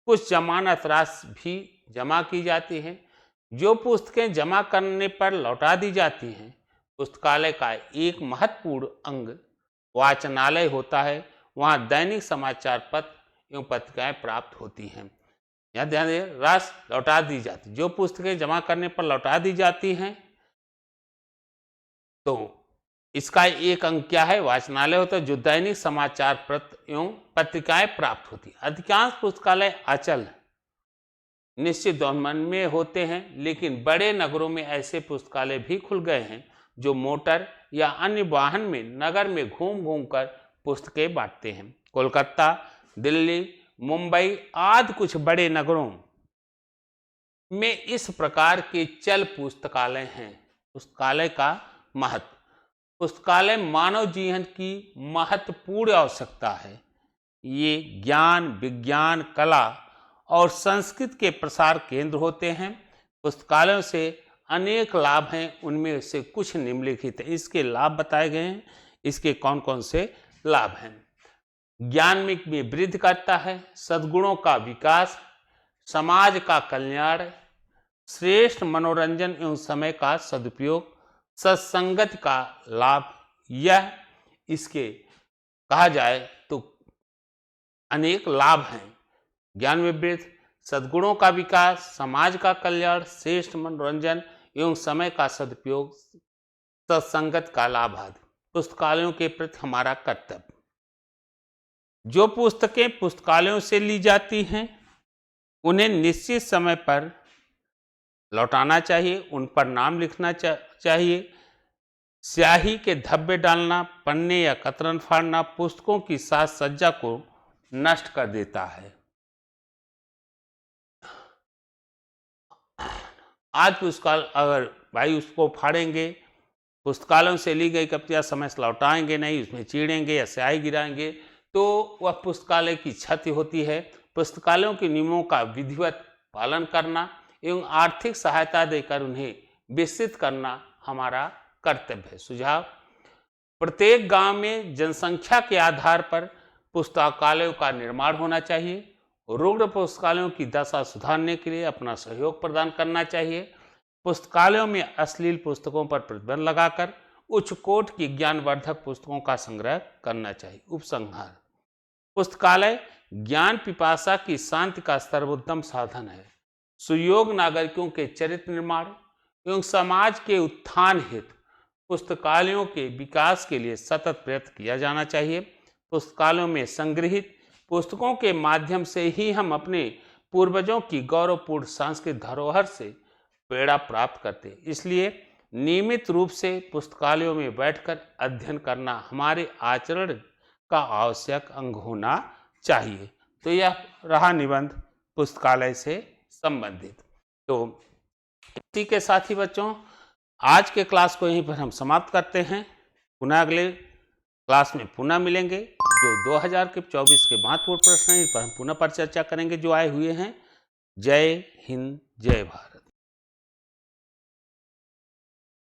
A: कुछ जमानत राशि भी जमा की जाती है। जो पुस्तकें जमा करने पर लौटा दी जाती हैं। पुस्तकालय का एक महत्वपूर्ण अंग वाचनालय होता है। वहाँ दैनिक समाचार पत्र एवं पत्रिकाएं प्राप्त होती हैं। यहाँ ध्यान दें, राशि लौटा दी जाती, जो पुस्तकें जमा करने पर लौटा दी जाती हैं तो इसका एक अंग क्या है, वाचनालय होता है, जो दैनिक समाचार पत्र एवं पत्रिकाएं प्राप्त होती है। अधिकांश पुस्तकालय अचल निश्चित दोनमन में होते हैं, लेकिन बड़े नगरों में ऐसे पुस्तकालय भी खुल गए हैं जो मोटर या अन्य वाहन में नगर में घूम घूम कर पुस्तकें बांटते हैं। कोलकाता, दिल्ली, मुंबई आदि कुछ बड़े नगरों में इस प्रकार के चल पुस्तकालय हैं। पुस्तकालय का महत्व, पुस्तकालय मानव जीवन की महत्वपूर्ण आवश्यकता है। ये ज्ञान, विज्ञान, कला और संस्कृत के प्रसार केंद्र होते हैं। पुस्तकालयों से अनेक लाभ हैं, उनमें से कुछ निम्नलिखित हैं। इसके लाभ बताए गए हैं। इसके कौन कौन से लाभ हैं? ज्ञान में वृद्धि करता है, सद्गुणों का विकास, समाज का कल्याण, श्रेष्ठ मनोरंजन एवं समय का सदुपयोग, सत्संगत का लाभ। यह इसके कहा जाए तो अनेक लाभ हैं। ज्ञान में वृद्धि, सद्गुणों का विकास, समाज का कल्याण, श्रेष्ठ मनोरंजन एवं समय का सदुपयोग, सत्संगत का लाभ आदि। पुस्तकालयों के प्रति हमारा कर्तव्य। जो पुस्तकें पुस्तकालयों से ली जाती हैं उन्हें निश्चित समय पर लौटाना चाहिए, उन पर नाम लिखना चाहिए। स्याही के धब्बे डालना, पन्ने या कतरन फाड़ना पुस्तकों की साज सज्जा को नष्ट कर देता है। आज पुस्तकालय अगर भाई उसको फाड़ेंगे, पुस्तकालयों से ली गई कॉपियां समय से लौटाएंगे नहीं, उसमें चीड़ेंगे या स्याही गिराएंगे तो वह पुस्तकालय की क्षति होती है। पुस्तकालयों के नियमों का विधिवत पालन करना एवं आर्थिक सहायता देकर उन्हें विकसित करना हमारा कर्तव्य है। सुझाव: प्रत्येक गांव में जनसंख्या के आधार पर पुस्तकालयों का निर्माण होना चाहिए। रुग्ण पुस्तकालयों की दशा सुधारने के लिए अपना सहयोग प्रदान करना चाहिए। पुस्तकालयों में अश्लील पुस्तकों पर प्रतिबंध लगाकर उच्च कोटि की ज्ञानवर्धक पुस्तकों का संग्रह करना चाहिए। उपसंहार: पुस्तकालय ज्ञान पिपासा की शांति का सर्वोत्तम साधन है। सुयोग्य नागरिकों के चरित्र निर्माण एवं समाज के उत्थान हेतु पुस्तकालयों के विकास के लिए सतत प्रयत्न किया जाना चाहिए। पुस्तकालयों में संग्रहित पुस्तकों के माध्यम से ही हम अपने पूर्वजों की गौरवपूर्ण सांस्कृतिक धरोहर से प्रेरणा प्राप्त करते हैं। इसलिए नियमित रूप से पुस्तकालयों में बैठकर अध्ययन करना हमारे आचरण का आवश्यक अंग होना चाहिए। तो यह रहा निबंध पुस्तकालय से संबंधित। तो इसी के साथ ही बच्चों, आज के क्लास को यहीं पर हम समाप्त करते हैं। पुनः अगले क्लास में पुनः मिलेंगे। जो 2024 के महत्वपूर्ण प्रश्न हैं इन पर हम पुनः पर चर्चा करेंगे जो आए हुए हैं। जय हिंद, जय भारत।